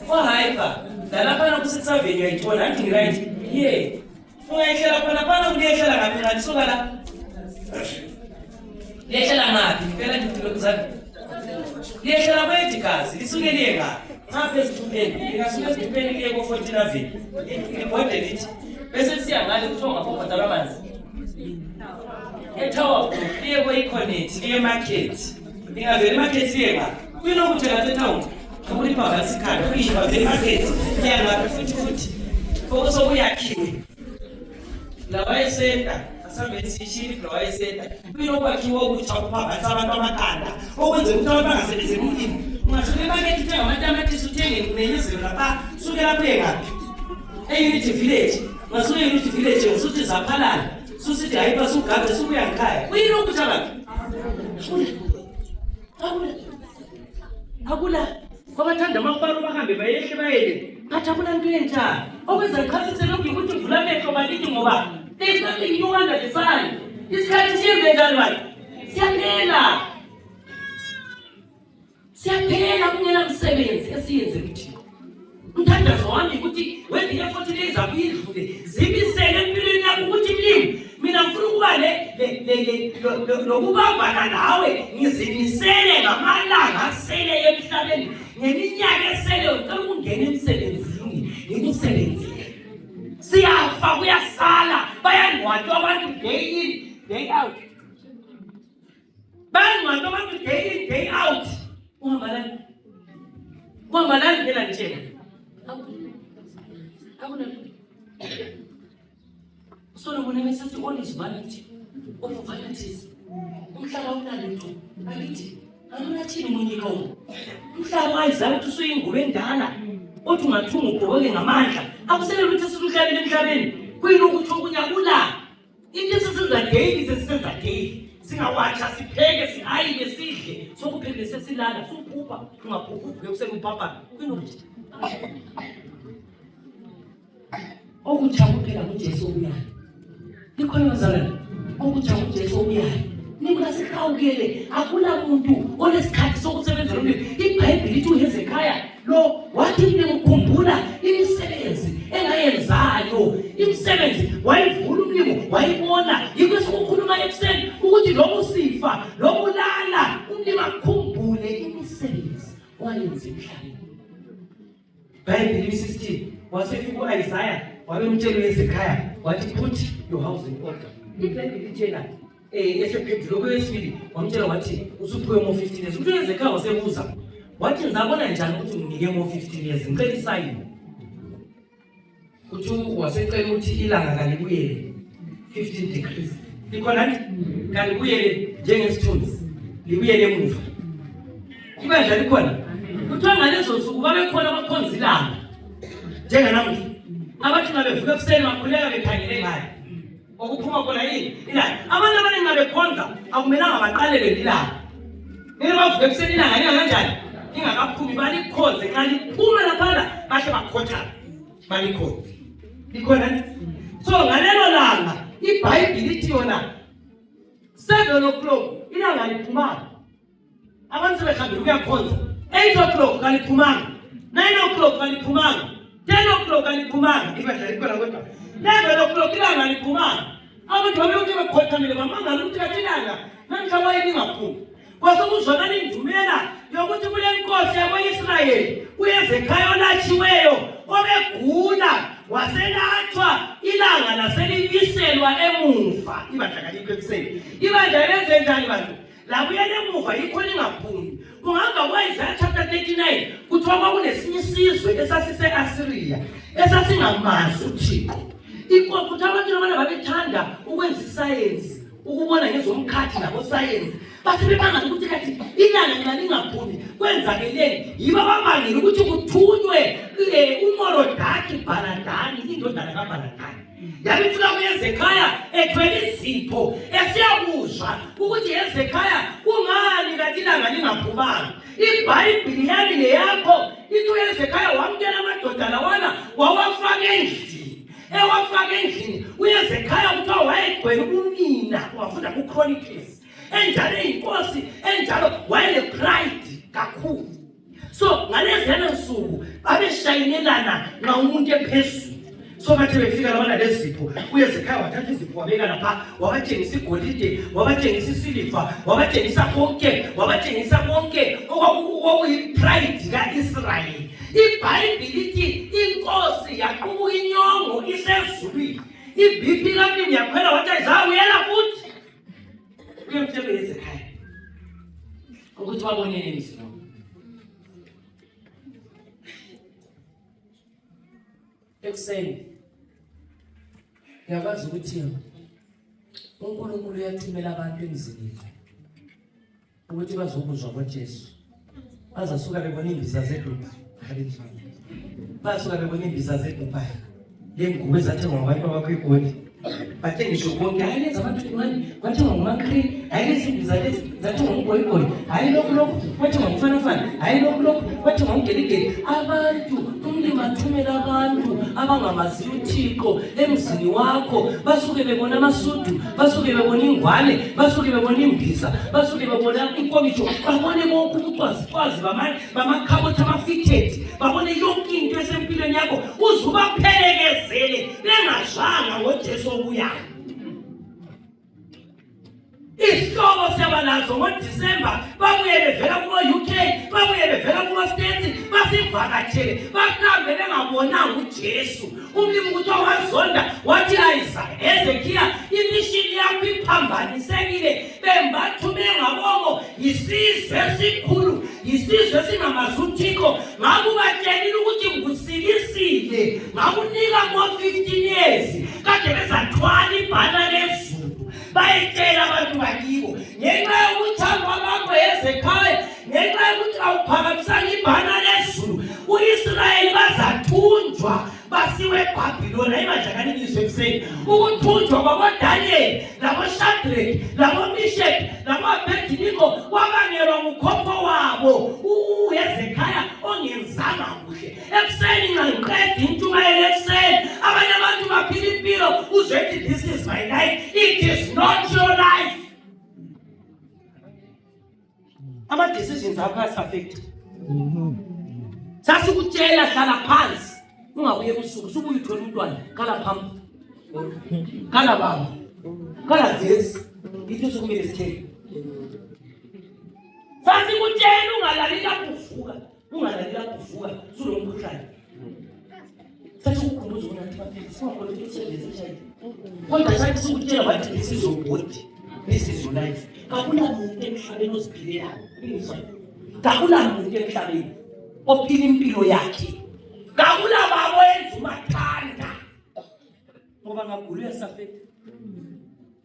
Speaker 4: Wahayipa. Dalapana ku6 Avenue uyayithola anti right. Yeah. Ungayihlela khona kuliyehlela ngaphi ngathi suka la. Liyehlela ngaphi? Phela ngizokuzana. Liyehlela kwedikazi lisuke liye ngaphi? Ngapha esithupeni. Ngasuka esithupeni liye ko14 Avenue. Ngibode lithi bese siya ngale kuthiwa ngabobhadala amanzi. Etower liye ko-Econet liye market. Ngingavela market liye ngaphi? Kunokuthi ngathi town. Kabuli baba sikhanda kuyishwa vele market. Ngiyangaphi futhi. Okuyakhiwe. Lawayesenta asambe sishini lawayesenta kunokwakhiwa ukuthi akuphambanisa abantu amakanda okwenza ukuthi abantu bangasebenzi emulini. Ungasuke market uthenga amatamatisi uthenge nenyezelo lapha suke lapho ngaphi e-Unity Village. Ngasuke e-Unity Village usuthi zaphalala susithi hayi basugade sukuya ngikhaya kuyini ukuthi abantu akula kwabathanda amafaro bahambe bayehle bayele ngathi akunanto yentsha okwenza ichasise lokhu ukuthi uvula amehlo bakithi ngoba there's nothing new under the sun. Isikhathi siyenze njani manje? Siyaphela kungena msebenzi esiyenze kuthi umthandazo wami ukuthi when the effort days abidlule zibisele empilweni yakho ukuthi mlimi mina ngifuna ukuba lokubambana nawe ngizimisele ngamalanga asele emhlabeni ngeminyaka esele ucela ukungena emsebenzini ngikusebenzi. Siyafa kuyasala bayangcwatshwa abantu day in day out. Bayangcwatshwa abantu day in day out. Uhamba lani phela nje. Akuna. Solomon emesathi all is vanity. All vanities. Umhlaba unalento. Akithi. Angathini mwenye kawo. Umhlaba ayizala ukuthi usuyingubo endala. othi ungathunga ugqoke ngamandla akuselela ukuthi siluhlalele emhlabeni kuyini ukuthi okunyakula into esisenza daily sesisenza daily singawatsha sipheke sihayile sidle sokuphinde sesilala sokuphupha ungaphuphi ukusekuphapha kuyini ukuthi okutsha kuphela kuJesu ubuyayo likhona bazalwane okutsha kuJesu ubuyayo ningasihawukele akula muntu onesikhathi sokusebenza umlilo iBhayibheli lithi uHezekhaya lo wathi ukukhumbula imisebenzi engayenzayo imisebenzi wayivula umlilo wayibona yikho sokukhuluma ekuseni ukuthi lo musifa lo bulala umlilo akhumbule imisebenzi wayenza emhlabeni iBhayibheli 16 wasefika uIsaiah wabemtshela uHezekhaya wathi put your house in order iBhayibheli litshela esephendula kwesibili wamtshela wathi usuphiwe mo 15 years uthi uHezekhaya wasebuza wathi ngizabona njani ukuthi nginike mo 15 years ngicela isayini uthi wasecela ukuthi ilanga kalibuyele 15 degrees likhona kalibuyele njengesithunzi libuyele emuva ibandla likhona kuthiwa ngalezo nsuku babekhona abakhonza ilanga njenganamhla abathi ngabevuka ekuseni bakhuleka bekhangele ngayo okuphuma khona yini ilanga abantu abaningi ngabekhonza akumelanga baqalele ilanga bavuka ekuseni ilanga lingakanjani ingakaphumi balikhonze xa liphuma laphana bahle bakhotha balikhonze likhona so ngalelo langa iBhayibheli lithi yona 7 o'clock ilanga liphumanga abantu sebehambile ukuyakhonza 8 o'clock kaliphumanga 9 o'clock kaliphumanga 10 o'clock kaliphumanga ibadla likhona kodwa 11 o'clock ilanga liphumanga abantu babelokuthi bekhothamile bamangala ukuthi kathilanga namhla wayelingaphumi kwasokuzwakala indumela yokuthi kule nkosi yako-Israyeli uHezekhaya olatshiweyo obegula waselatshwa ilanga laselibiselwa emuva ibandla kalikho ekuseni ibandla lenze njani bantu labuyela emuva yikho lingaphumi ungahamba kwaIsaiah chapter 39 kuthiwa kwakunesinye isizwe esasise-Asiriya esasingamazi uThixo inkosi abantu abana babethanda ukwenza isayensi ukubona ngezomkhathi nabosayensi bathi bebangala ukuthi kathi ilanga nxa lingaphumi kwenzakeleni yibo ababangela ukuthi kuthunywe uMorodaki Baladani indodana kaBaladani yabifika kuHezekhaya ethwele izipho esiyakuzwa ukuthi Hezekhaya kungani kathi ilanga lingaphumanga iBhayibheli yami leyakho ithi uHezekhaya wamkela amadoda lawana wawafaka endlini ewafaka endlini uHezekhaya kuthiwa wayegcwele ubunina ungafunda kuChronicles enjalo inkosi enjalo wayele-pride kakhulu so ngaleziyana nsuku babeshayinelana nxa umuntu ephezulu so bathe befika labana lezipho uHezekhaya wathatha izipho wabeka lapha wabatshengisa igolide wabatshengisa isiliva wabatshengisa konke okwakuyi-pride ka-Israyeli iBhayibheli lithi inkosi yaqubuka inyongo isezulwini iBP kamlimi yakhwela wathi ayizabuyela futhi uyamtshela uHezekhaya ukuthi wabonene emzini ekuseni uyakwazi ukuthi uNkulunkulu uyathumela abantu emzini ukuthi bazokuzwa kwaJesu bazasuka bebona imbiza zeDubai basuka bebona imbiza zeDubai lengubo ezathengwa ngabantu abakho igoli bathe ngisho konke hayi lezi abantu bathengwa ngumakhri hayi lezi imbiza lezi zathengwa ngugoyigoyi hayi lokhu bathengwa ngufanafana hayi lokhu bathengwa ngugeligeli abantu umlimi athumela abantu abangamaziyo uThixo emzini wakho basuke bebona amasudu basuke bebona ingwane basuke bebona imbiza basuke bebona inkomitsho babone konke ubucwazicwazi bamakhabothi amafitted babone yonke into esempilweni yakho uzubaphelekezele bengazwanga ngoJesu obuyayo isihlobo siyabalazo ngoDisemba babuye bevela kuma-UK babuye bevela kuma-States basivakatshele bahambe bengabonanga uJesu umlimi kuthiwa wazonda wathi Hezekiya imishini yakho iphambanisekile bembathume ngabongo yisizwe esikhulu yisizwe esingamazi uThixo ngakubatshelile ukuthi ngusilisile ngakunika ngo-15 years kade bezathwala ibhana lezulu bayitshela abantu bakibo ngenxa yokuthanda kwakho Hezekhaya ngenxa yokuthi awuphakamisanga ibhana lezulu uIsrayeli eBhabhiloni ayimajakani izwe ekuseni ukuthunjwa kwaboDaniel laboShadrach laboMeshach laboAbednego kwabangelwa ngukhokho wabo uHezekhaya ongenzanga kuhle ekuseni ngiqeda intshumayelo ekuseni abanye abantu baphila impilo uzwethi this is my life. It is not your life. Ama decisions akho affect. Sasikutshela hlala phansi ungabuye usuku subuye uthola umntwana kala phambi kala baba kala zesi itho sokumele sithele. Sasikutshela ungalaleli lapho uvuka sulomkhuhlane. Sasikukhumbuza ukuthi baphela singakhola ukuthi usebenze njani. Kodwa sasikutshela wathi this is your body, this is your life. Kakula muntu emhlabeni oziphilelayo. Kakula muntu emhlabeni ophila impilo yakhe. Kakula babo enza umathanda. Ngoba ngagula uyasafeka.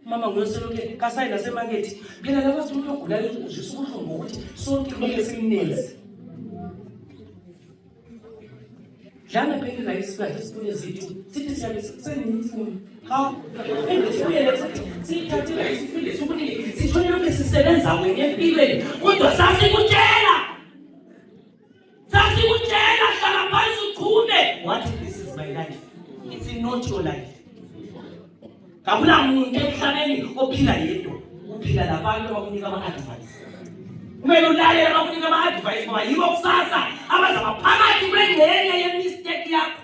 Speaker 4: Mama ngoseloke kasayina semangethi. Phela laba umuntu ogulayo uzisa ubuhlungu ukuthi sonke kumele simnenze. Jana phela la isikhathi sifune zethu. Sithi siyabe senimfuno. Ha? Endisiyele sithathe la isifile sokuthi sithole lonke sisebenza wena empilweni. Kodwa sasikutshela hlala phansi uqhume. What this is my life. It's not your life. Kakula muntu emhlabeni ophila yedwa. Uphila labantu abakunika ama-advice. Kumele ulalela abakunika ama-advice ngoba yibo kusasa abazaba phakathi kwengxenye yemistake yakho.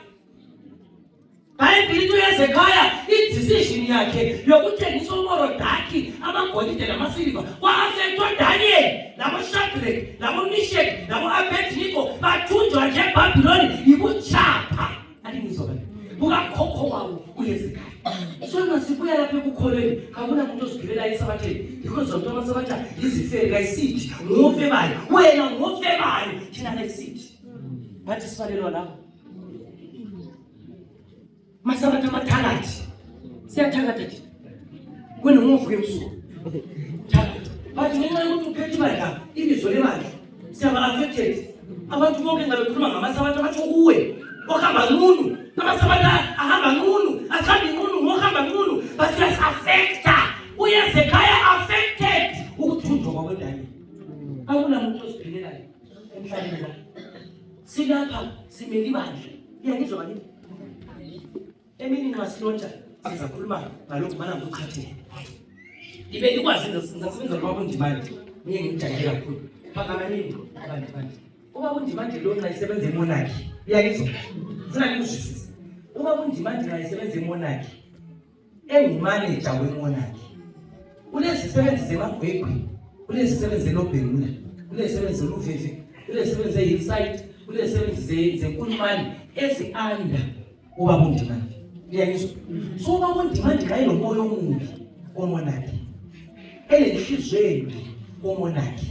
Speaker 4: Bhayibhili uHezekhaya i-decision yakhe yokuthengisa uMorodaki amagolide namasiliva kwa-afektwa uDaniel laboShadrach laboMeshach laboAbednego bathunjwa nje eBhabhiloni yibutshapha. Alingizwa bani bukakhokho wabo uHezekhaya. So sibuya lapha ekukholweni kakula muntu ozigibela esabatheni because zonke amasabatha izifele kayisithi ngufe bani wena ngufe bani thina kayisithi bathi sibalelwa lapho masabatha amathakathi siyathakatha thina wena nguvuke ebusuku thakatha bathi ngenxa yokuthi uphethe imali lapha ibizo lemali siyaba affected. Abantu bonke ngabe khuluma ngamasabatha bathi kuwe ohamba nqunu amasabatha ahamba nqunu ahambi nqunu ngohamba nqunu but yes affecta uHezekhaya affected ukuthunjwa kwaboDaniel. Akula muntu oziphelelayo emhlabeni la. Silapha simele ibandla. Iyangizwa bani? Emini ngasilontsha sizakhuluma ngalokho mana ngokukhathela. Ibe ikwazi ngizasebenza kwabo ndimanje. Niye ngijayele kakhulu. Phakamanini abantu. Ubaba uNdimande lo ngayisebenza eMonarchy. Iyangizwa? Funa ngikuzwisise. Ubaba uNdimande ngayisebenza eMonarchy. Engumanager weMonarchy. Ulezisebenzi zeMagwegwe, ulezisebenzi eLobhengula, ulezisebenzi eLuveve, ulezisebenzi eHillside, ulezisebenzi zeNkulumane ezi-under ubaba uNdimande. Iyangizwa? So ubaba uNdimande kayilomoya omubi oMonarchy. Elenhliziyo oMonarchy.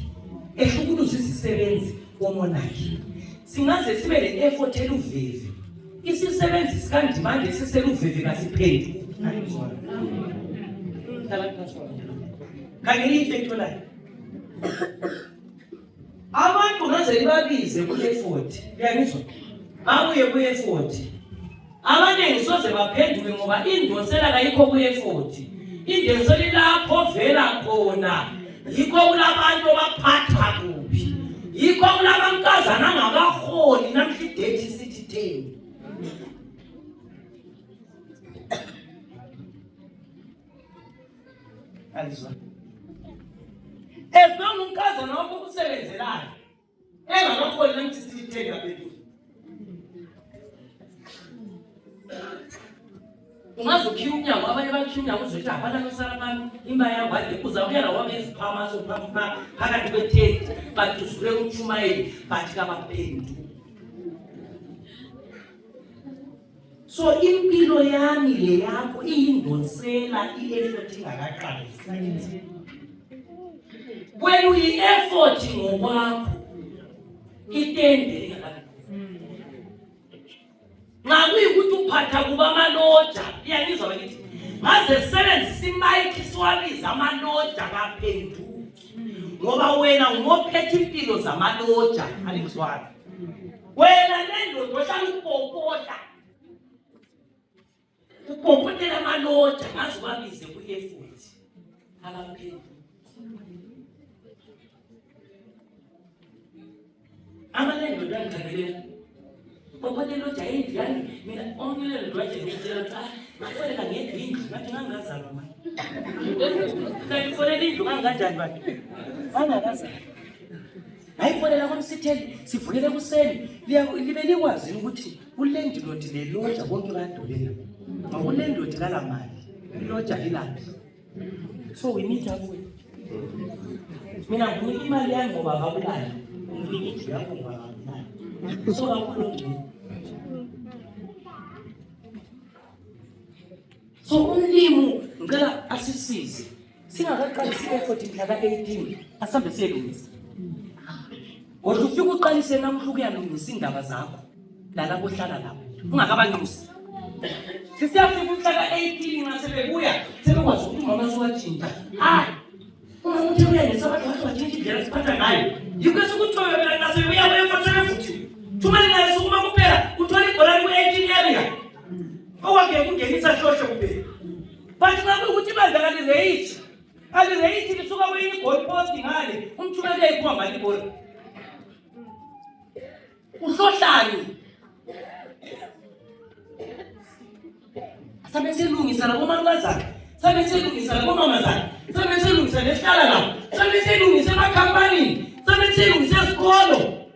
Speaker 4: Ehlukuluza izisebenzi oMonarchy. Singaze sibe le-effort eLuveve. Isisebenzi sikaNdimande siseLuveve kasiphendi. Kangeli ifecto la. Abantu ngaze libabize ku-effort. Iyangizwa? Babuye ku-effort. Abaningi soze baphenduke ngoba indonsela kayikho ku-effort. Indonsela ilapho vela khona. Yikho kulabantu abaphatha kuphi. Yikho kulabankazana angakaholi namhla idethi sithi 10. Alizwa. Ezibona unkazana wakho kusebenzelayo. Engakaholi namhla sithi 10 laphethu. Ungazokhiya umnyango abanye bakhiya umnyango uzothi abana nosarabani imba yakho ade uzawuyela wabe iziphama sophapha phakathi kwetent badusule umshumayeli bathi kabaphendu. So impilo yami le yakho iyindonsela i-effort ingakaqalisi. When we effort ngokwakho itende lingakabi. Ngakuyikuthi uphatha kuba amaloja. Iyangizwa bakithi. Ngaze sebenzisa imayiki siwabiza amaloja kaphendu. Ngoba wena ngophethe impilo zamaloja alingizwana. Wena nendoda ohlala upopota. ukupopotela amaloja ngaze babize ku-effort akapheli amalendoda angijabelele popotela loja endlani mina omlelo dwaje ngitshela cha mafanele ngedwa indlu ngathi ngangazalwa manje kayifonela indlu kanganjani bantu angakazalwa ayifonela komsitheli sivukele kuseni libe likwazi ukuthi kulendilodi leloja konke bayadolela makulendodi kalamali iloja ilaphi so we need to mina nginika imali yami ngoba akabulali nginika indlu yakho ngoba akabulali so kakhulu ngcono so umlimu ngicela asisize singakaqalisi i-effort mhla ka-18 asambe siyelungisa kodwa ufika uqalise namuhla ukuyalungisa indaba zakho lalapho ohlala lapho ungakabanxusi sisiyafika umhla ka-18 nxa sebebuya sebekwazi ukuthi umama siwajinja hayi umama uthe uyanisa abantu bathi wajinja indlela siphatha ngayo yikho esukuthoyo nasebuya kweyefothele futhi thumeli ngayo sukuma kuphela uthola ibholani kwe-18 area okwakhe kungenisa hlohlo kuphela bathi ngabe ukuthi ibandla kalireyithi lisuka kuyini goal post ngale umthumele iphuma ngale ibhola uhlohlani sabe selungisa labomalukazana sabe selungisa labomamazana sabe selungisa nesihlala lapho sabe selungisa emakhampanini sabe selungisa esikolo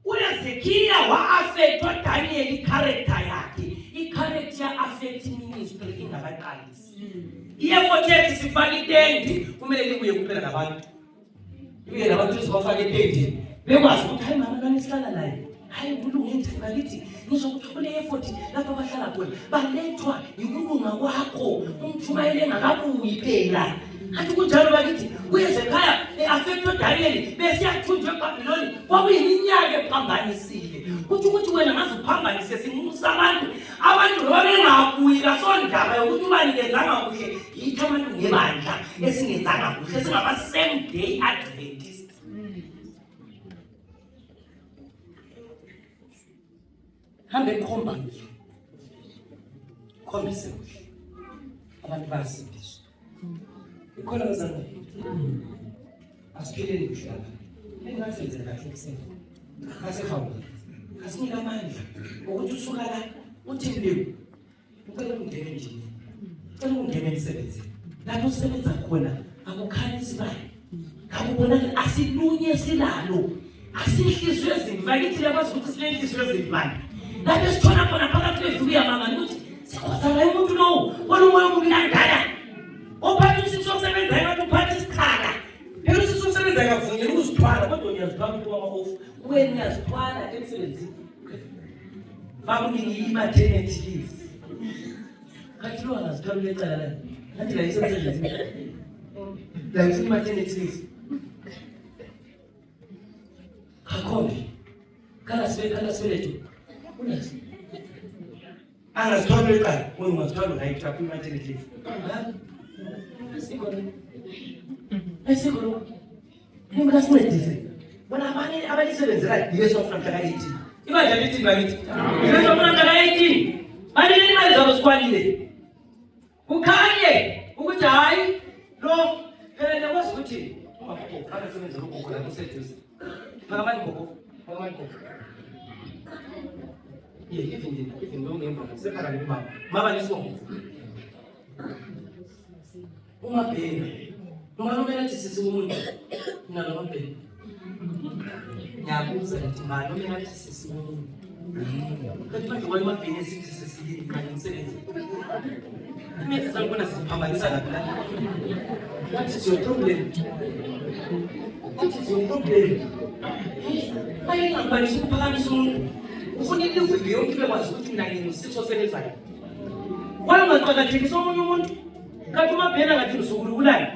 Speaker 4: uHezekiya wa-affectwa Daniel i-character yakhe i-character ya-affect ministry ingakaqalisi i-effort ethi sifake itende kumele libuye kuphela nabantu libuye nabantu ezibafake etendeni bekwazi ukuthi hayi mama kanisihlala naye hayi kulungile ngakithi ngizokuthi le-effort lapho abahlala khona balethwa yikulunga kwakho umthumayele ngakabuyi phela athi kunjalo bakithi uHezekiya e-affectwa Daniel besiyathunjwa eBhabhiloni kwakuyiminyaka ephambanisile kuthi ukuthi wena ngaze uphambanise simusa abantu loba bengabuyi kasondaba yokuthi ubani ngenzanga kuhle yithi abantu ngebandla esingenzanga kuhle singaba-same day Adventist hambe khomba nje khombise kuhle abantu bayasindiswa ikhona bazana asiphileni kuhle engasenze kahle kuseni asehawula asinika amandla ukuthi usuka la uthi leyo ucela ungene nje ucela ungene emsebenzini lapho usebenza khona akukhanya isibani akubonakali asilunye silalo asihlizwe ezimbi bakithi lakwazi ukuthi silenhlizwe ezimbi lapho esithona khona phakathi kweviki yamangani ukuthi sikhwathana umuntu lowo olumoya omubi kangaka ophatha usithi sokusebenza engathi uphatha isikhala phela usithi sokusebenza kavunyela ukuzithwala kodwa ngiyazithwala umuntu wama-ofu wena ngiyazithwala emsebenzini bakuningi i-maternity leave kathi lo angazithwala ulecala lani ngathi la isemsebenzini la isi-maternity leave kakhombe kalasibeleto unazi angazithwala ulecala wena ungazithwala ungayithapha i-maternity leave ayisikho ngibe lasincedise bona abanye abalisebenzelayo yibesofuna mhla ka-18 ibandla lithi bakithi yibesofuna mhla ka-18 banike imali zabo sikwalile kukhanye ukuthi hayi lo phela niyakwazi ukuthi angasebenzela ugogo lapho useduze phakamani gogo even lo ngemva sephakale kumama mama nesibongo umabhena umalumela athi sisi umuntu nalomabhena ngiyabuza ngithi malumela athi sisi umuntu kathi manje wale mabhena esithi sesilini kanye umsebenzi imethi sangibona siphambanisa lapho that is your problem ayingakwanisi ukuphakamisa umuntu ufuna ilivuvi yonke bekwazi ukuthi mina nginosisi osebenzayo kwaye ungaqakathekisa omunye umuntu kathi umabhena ngathi msukululani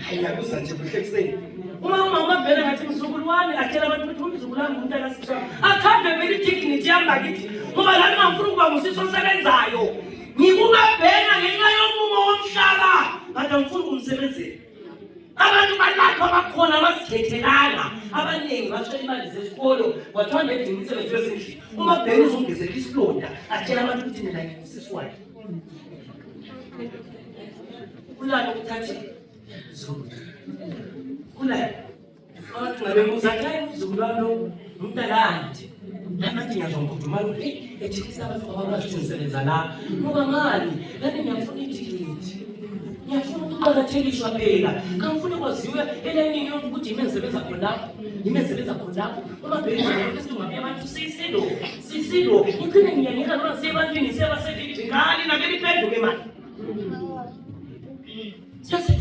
Speaker 4: hayi yakuza nje kuhle kuseni uma umabhena ngathi msukulu wami atshela abantu ukuthi umzukulu wami umuntu akasiswa akhambe vele dignity yami bakithi ngoba lami ngangifuna ukuba ngusisi osebenzayo ngikumabhena ngenxa yomumo womhlaba ngathi angifuna ukumsebenzela abantu balapho abakhona abasikhethelanga abaningi bathola imali zesikolo bathola nedinga imisebenzi yezindlini umabhena uzongezela isilonda atshela abantu ukuthi mina ngingusisi wakhe Ulalo uthathi kulala abathi ngabe muzakhaye umzulwano umntalandi nathi ngiyazongkhudumala ethi abantu abakwazisebenza la ngoba ngani lani ngiyafuna itikiti ngiyafuna ukuqakathekiswa phela ngifuna kwaziwe elayini yonke ukuthi imengisebenza khonapho uma bhekile isidumbu yabantu sisilo ngicine ngiyanika noma sebantwini sebasefithi ngani nabeli phenduke manje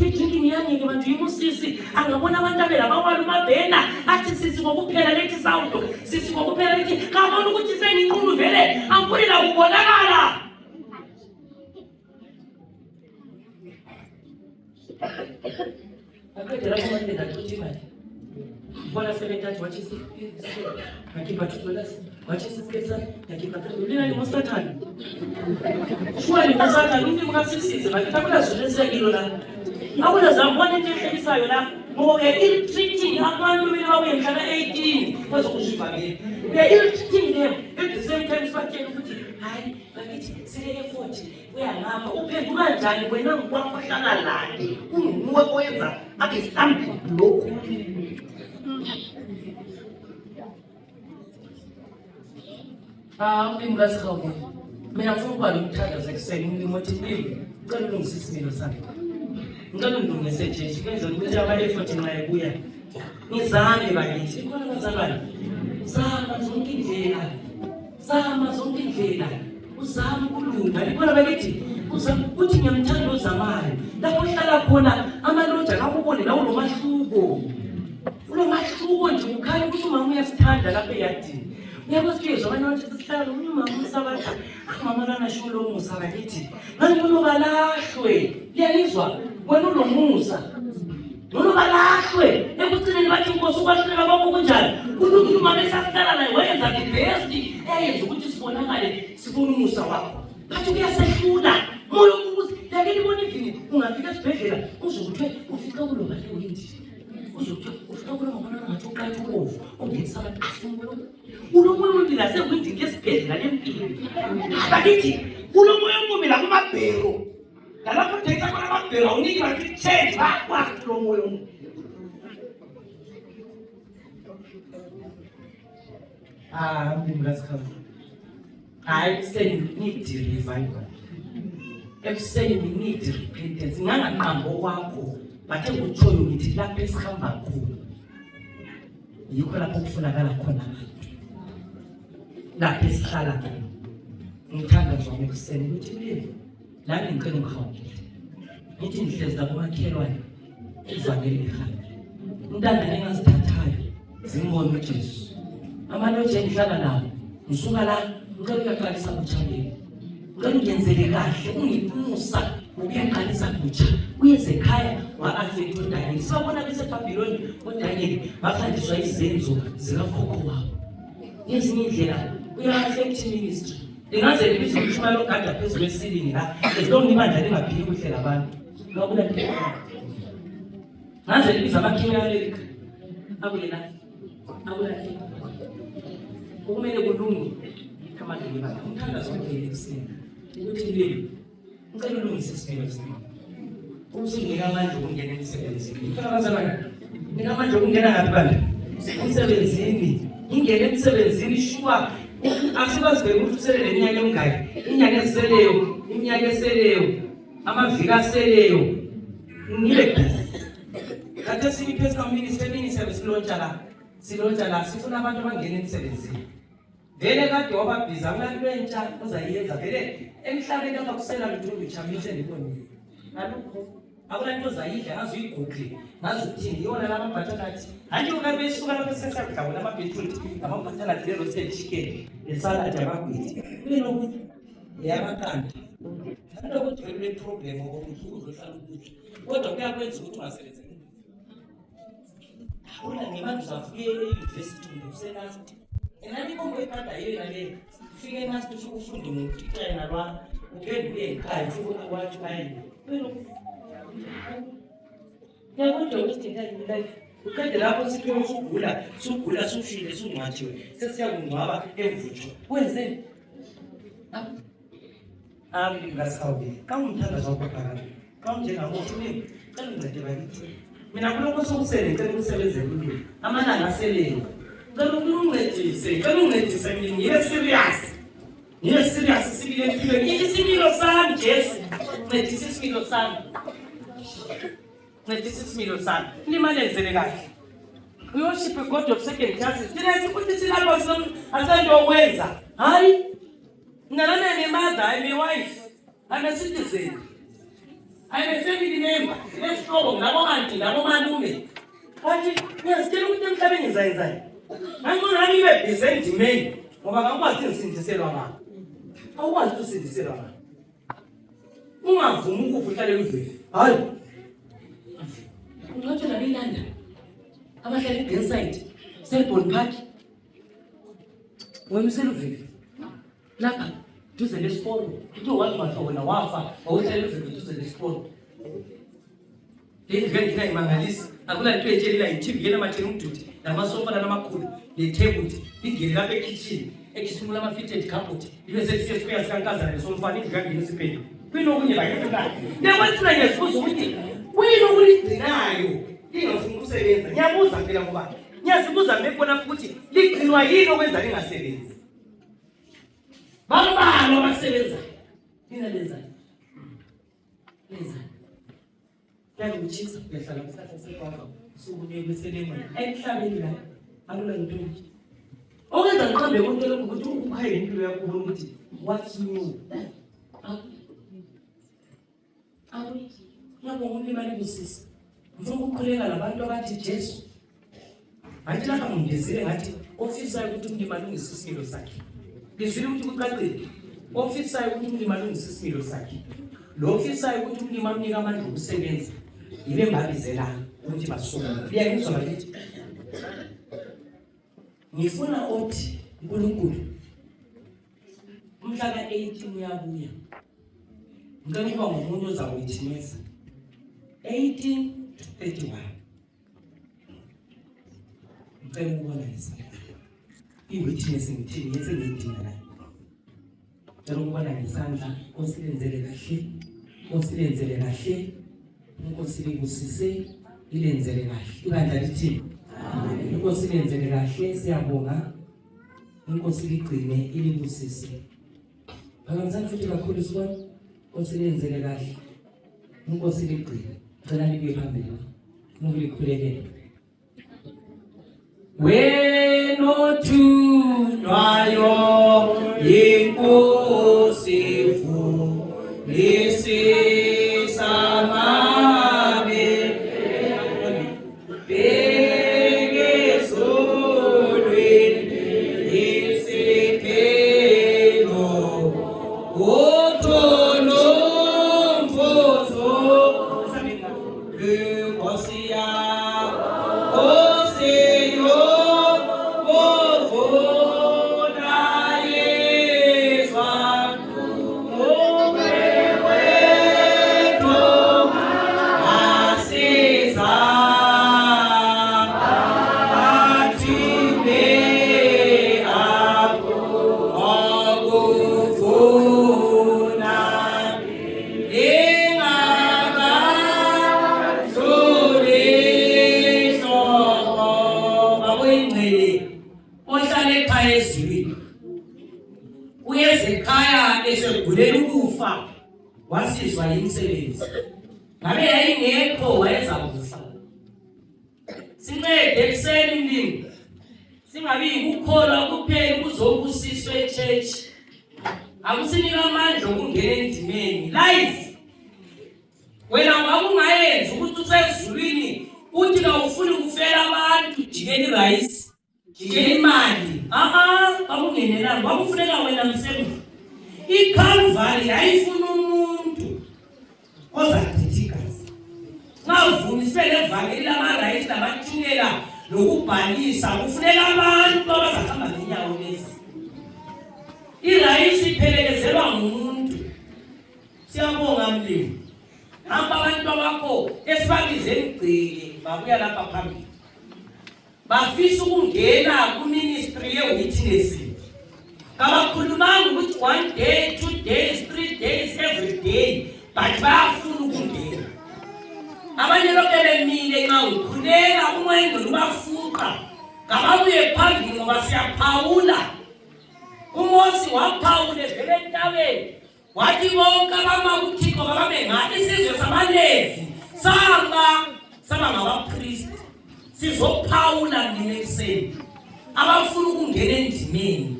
Speaker 4: drinking yani abantu yimusisi angabona abantu abela bakwalo mabhena athi sisi ngokuphela lethi sound sisi ngokuphela lethi kabona ukuthi senginqulu vele angifuni la kubonakala akade la kumande ngathi imali bona sebentathu wathi sisi ngakipa $2 wathi sisi ngakipa $3 lina ni musathana shwali musathana ngimukasisize ngakuthabula zona sekilo la awula zambona into ehlekisayo la ngoba il-treating abantu mina babuye mhlaka 18 bazokushivamile il-treating them at the same time sibatshela ukuthi hayi bakithi sile-effort uyangapha uphenduka kanjani wena ngikwakho hlala lani unguwe oyenza akesihambi lokhu umlimkasikhawu mina ngifuna ukuba nomthandazo ekuseni umlimi othi mlimi ucela ulungisa isimilo sakhe ngicela ungilungise Jesu kwenzela ukuthi aba-effort nxa ebuya ngizame bakithi ikhona bazalwane zama zonke indlela uzame ukulunga ikhona bakithi uzame ukuthi ngiyamthanda ozamayo lapho ohlala khona amaloja kakubone la ulomahluko nje ukhanya ukuthi umama uyasithanda lapho eyadini uyakuzizwa abanye bathi sihlala umama usabathi mama nanasho lomusa bakithi nanti unobalahlwe liyalizwa wena ulomusa unobalahlwe ekugcineni bathi inkosi ukwahlulela kwakho kunjani kulungile umama esasihlala naye wayenza the best eyenza ukuthi sibonakale sibone umusa wakho bathi kuyasehlula moya umuzi lakini bona ivini ungafika esibhedlela uzokuthiwe ufika kuloba lewindi uzokuthiwe ufika kuloba mama ngathi uqathi ubovu ungenisa abantu asumulo ulomoya ombi lasewindi ngesibhedlela lempilo bakithi ulomoya ombi la kumabhero lalapho uthetha khona amabhero awuniki bathi change bakwazi ulomoya ombi mlimkasikhawu hayi ekuseni need revival ekuseni need repentance ngangaqambo kwakho bathe kutshoyo ngithi lapho esihamba khona yikho lapho kufunakala khona abantu lapho esihlala khona ngithanda nje ekuseni ukuthi leli lami ngicela ngihawukile ngithi ngihlezi labomakhelwane izamele ihambe intandane engazithathayo zimbone uJesu amaloje engihlala nawo ngisuka la ngicela ukuyaqalisa kutshaleni ngicela ungenzele kahle ungiphusa ukuyaqalisa kutsha uyeze ekhaya wa-affect uDaniel sibabona beseBhabhiloni uDaniel bafundiswa izenzo zikakhokho wabo ngezinye indlela uya-affect ministry lingaze libize umshumayelo ogada phezu kwesilingi la ezilonga ibandla lingaphili kuhle labantu ngakula ngaze libize amakhiwo e-America akulela ukumele kulunge kamadlibala umthandazo wakhe ekuseni ukuthi leli ngicela ulungise isimilo sami umsindika amandla okungena emsebenzini abazalwane nika amandla okungena ngaphi bantu emsebenzini ingene emsebenzini shuwa asikwazi ukuthi uselele iminyaka emingaki iminyaka eseleyo amaviki aseleyo ngibe kade sini-personal minister silontsha la sifuna abantu abangena emsebenzini vele kade wababhizi abantu lwentsha ozayenza vele emhlabeni apha kusela lutho lutshamise ndibonile nalukho akulanto ozayidla ngaze uyigugle ngaze uthini yona lamabhathanathi hanti uka besuka lapho sesakudlawo lamabheetroot amabhathanathi le-roasted chicken lesaladi yamagwithi kulenokuthi yamaqanda kanti ukuthi vele kule-problem okokuthi uzohlala ukudla kodwa kuyakwenza ukuthi ungasebenzi Una ngemanje uzafike e-university usenasti enani kombo ikhanda yena le ufike enasti ufunda umuntu yena lwa uphenduke ekhaya ufuna kwathi bayini yabona ukuthi life ukade lapho siphiwe sugula sufile sungcwatshiwe sesiyakungcwaba emvutsho wenzeni Ngasawubi xa umthandazo wakwaphakade xa unjengamuntu mimi cela undincede bakithi mina kuloko sokusele cela ukusebenzela ulimi amalanga aseleyo cela uncedise mina ngiye serious sibile empilweni isimilo sami Jesu ncedisa isimilo sami limalenzele kahle we worship a God of second chances thina sikuthi silapho asandokwenza hayi Nalana ni mother, I'm a wife, I'm a citizen, I'm a family member. Let's go. Nabo auntie, nabo malume. But yes, tell me what you're doing inside. I'm going to have you present me. Ngoba ngakwazi ukusindisela abantu. Awukwazi ukusindisela abantu. Ungavumi ukuvuthela emveni. Hayi. Ungathi la bilanda. Abahlali inside. Selbon Park. Wemsela uveli. Lapha duze lesikolo kuthiwa wazibatho wena wafa wawuhlala emveni duze lesikolo ngengina imangalisi akula nto etshela i-TV yena mathela umduthi namasofa namakhulu nethebuli ingene lapha ekitchen lama-fitted cupboard ibe sesiye sikuya sikankazana nesomfana ingingangeni isiphendu kwinokunye bakefuna nekwathina ngezibuza ukuthi kwinokuligcinayo lingafuni ukusebenza ngiyabuza phela ngoba ngiyazibuza mbekubona ukuthi ligcinwa yini okwenza lingasebenzi Bambalo abasebenzayo. Mina lenzani? Kanti uchisa uyahlala kusasa sekwakho. Sukubuye kweselemo. Emhlabeni la akula nto. Okwenza ngiqambe konke lokho ukuthi ukhaye impilo yakho ubone ukuthi what's new. Yabo ngimali kusisi. Ngifuna ukukhuleka labantu abathi Jesu. Athi lapha ngidizile ngathi ofisa ukuthi umlimi alungise isimilo sakhe. Ngizwile ukuthi kuqaqile ofisayo ukuthi umlimi alungise isimilo sakhe lo ofisayo ukuthi umlimi amnika amandla okusebenza ibe mbabizela ukuthi basungule liyangizwa bakithi ngifuna othi uNkulunkulu umhla ka-18 uyabuya ngicela ukuba ngumuntu ozawuyithimeza 18 to 31 ngicela ukubona isandla i-witness ngithini yesengiyidinga la ngicela ukubona ngesandla osilenzele kahle Inkosi libusise ilenzele kahle ibandla lithi Inkosi ilenzele kahle siyabonga Inkosi ligcine ilibusise Akanzani futhi kakhulu sibona Inkosi ilenzele kahle Inkosi ligcine cela libe phambili nokulikhulekela Wenothunwayo Inkosi lisisamabe bekezolweni isiphelo otholomfozo Inkosi yakho oseyo ovona yezwa wasizwa yimsebenzi ngabe yayingekho wayeza kufa sincede ekuseni mlimi singabi ukukholwa kuphela kuzobusiswe echurch akusinika amandla okungena endimeni life wena ungayenza ukuthi usezulwini uthi awufuni ukufela abantu jikeni rice jikeni imali akungenelanga bakufuneka wena msebenzi iCalvary ayifuna umuntu ozachithika ngavumisa levangeli lama-rights nabathungela lokubhalisa kufuneka abantu abazahamba ngenyawo lezi i-rights iphelekezelwa ngumuntu siyabonga mlimi hamba abantu bakho esibabize emgcile babuya lapha phambili bafisa ukungena kuministry ye-witnessing kabakhulumanga ukuthi 1 day 2 days 3 days every day but bayafuna ukungena. Abanye lokho bemile nxa ukhuleka umoya ubafuqa ngababuye phambili ngoba siyaphawula. uMosi waphawule vele entabeni wathi bonke abamakuthixo babe ngathi isizwe samaLevi saba ngabapriest sizophawula mina ekuseni abafuna ukungena endimeni.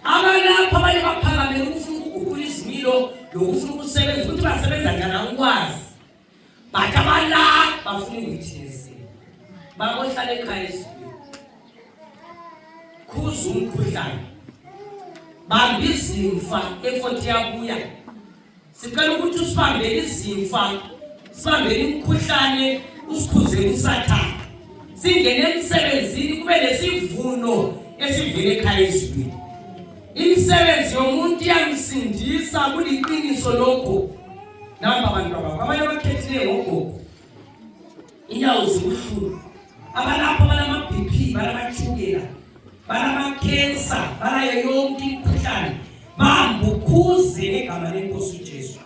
Speaker 4: Abalapha abanye baphakamela ukufuna ukugugula izimilo lokufuna ukusebenza ukuthi basebenza njani angikwazi. But abala bafuna ukuthi babohlala ekhaya esibili khuza umkhuhlane bamba izimfa efoti yabuya. Sicela ukuthi usibambele izimfa sibambele imkhuhlane usikhuzele usathane singene emsebenzini kube lesivuno esivele ekhaya esibili. Imisebenzi yomuntu iyamsindisa kuliqiniso lokho. Namba abantu abanye bakhethile ngogogo inyawo zibuhlungu abalapha banama-BP banamashukela banama-cancer banayo yonke imikhuhlane bambukhuze ngegama lenkosi uJesu.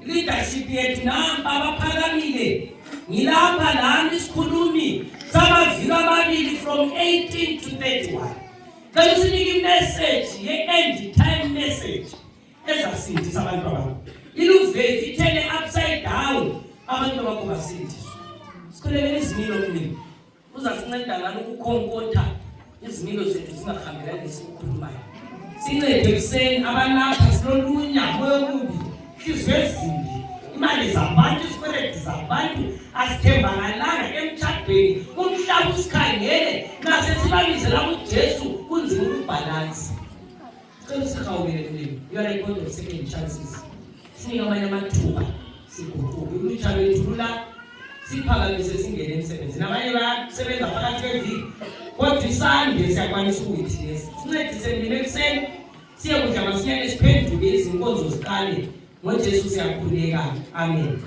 Speaker 4: Leadership yethu namba abaphakamile ngilapha lami isikhulumi samavili amabili from 18 to 31. Kanye sinike imessage ye-end time message ezasindisa abantu abantu. Iluvezi ithele upside down abantu bakho basindiswa. Sikhulele izimilo kumina uzasinceda ngalo ukukhonkotha izimilo zethu zingahambelani nesikukhulumayo. Sincede ekuseni abalapha silolunya moya omubi hliziyo ezimbi imali zabantu isikweleti zabantu asithembakalanga emtshadweni umhlaba usikhangele nasesibabizela kuJesu kunzima ukubhalansi. Sicela sihawukele kulimi. You are a God of second chances. Sinike amanye amathuba siguquke ulutsha lwethu lula siphakamise singene emsebenzini. Abanye basebenza phakathi kweviki kodwa isande siyakwanisa ukuthi lesi sincedise mina ekuseni siye kudla masinyane siphenduke izinkonzo ziqale ngoJesu siyakhuleka. Amen.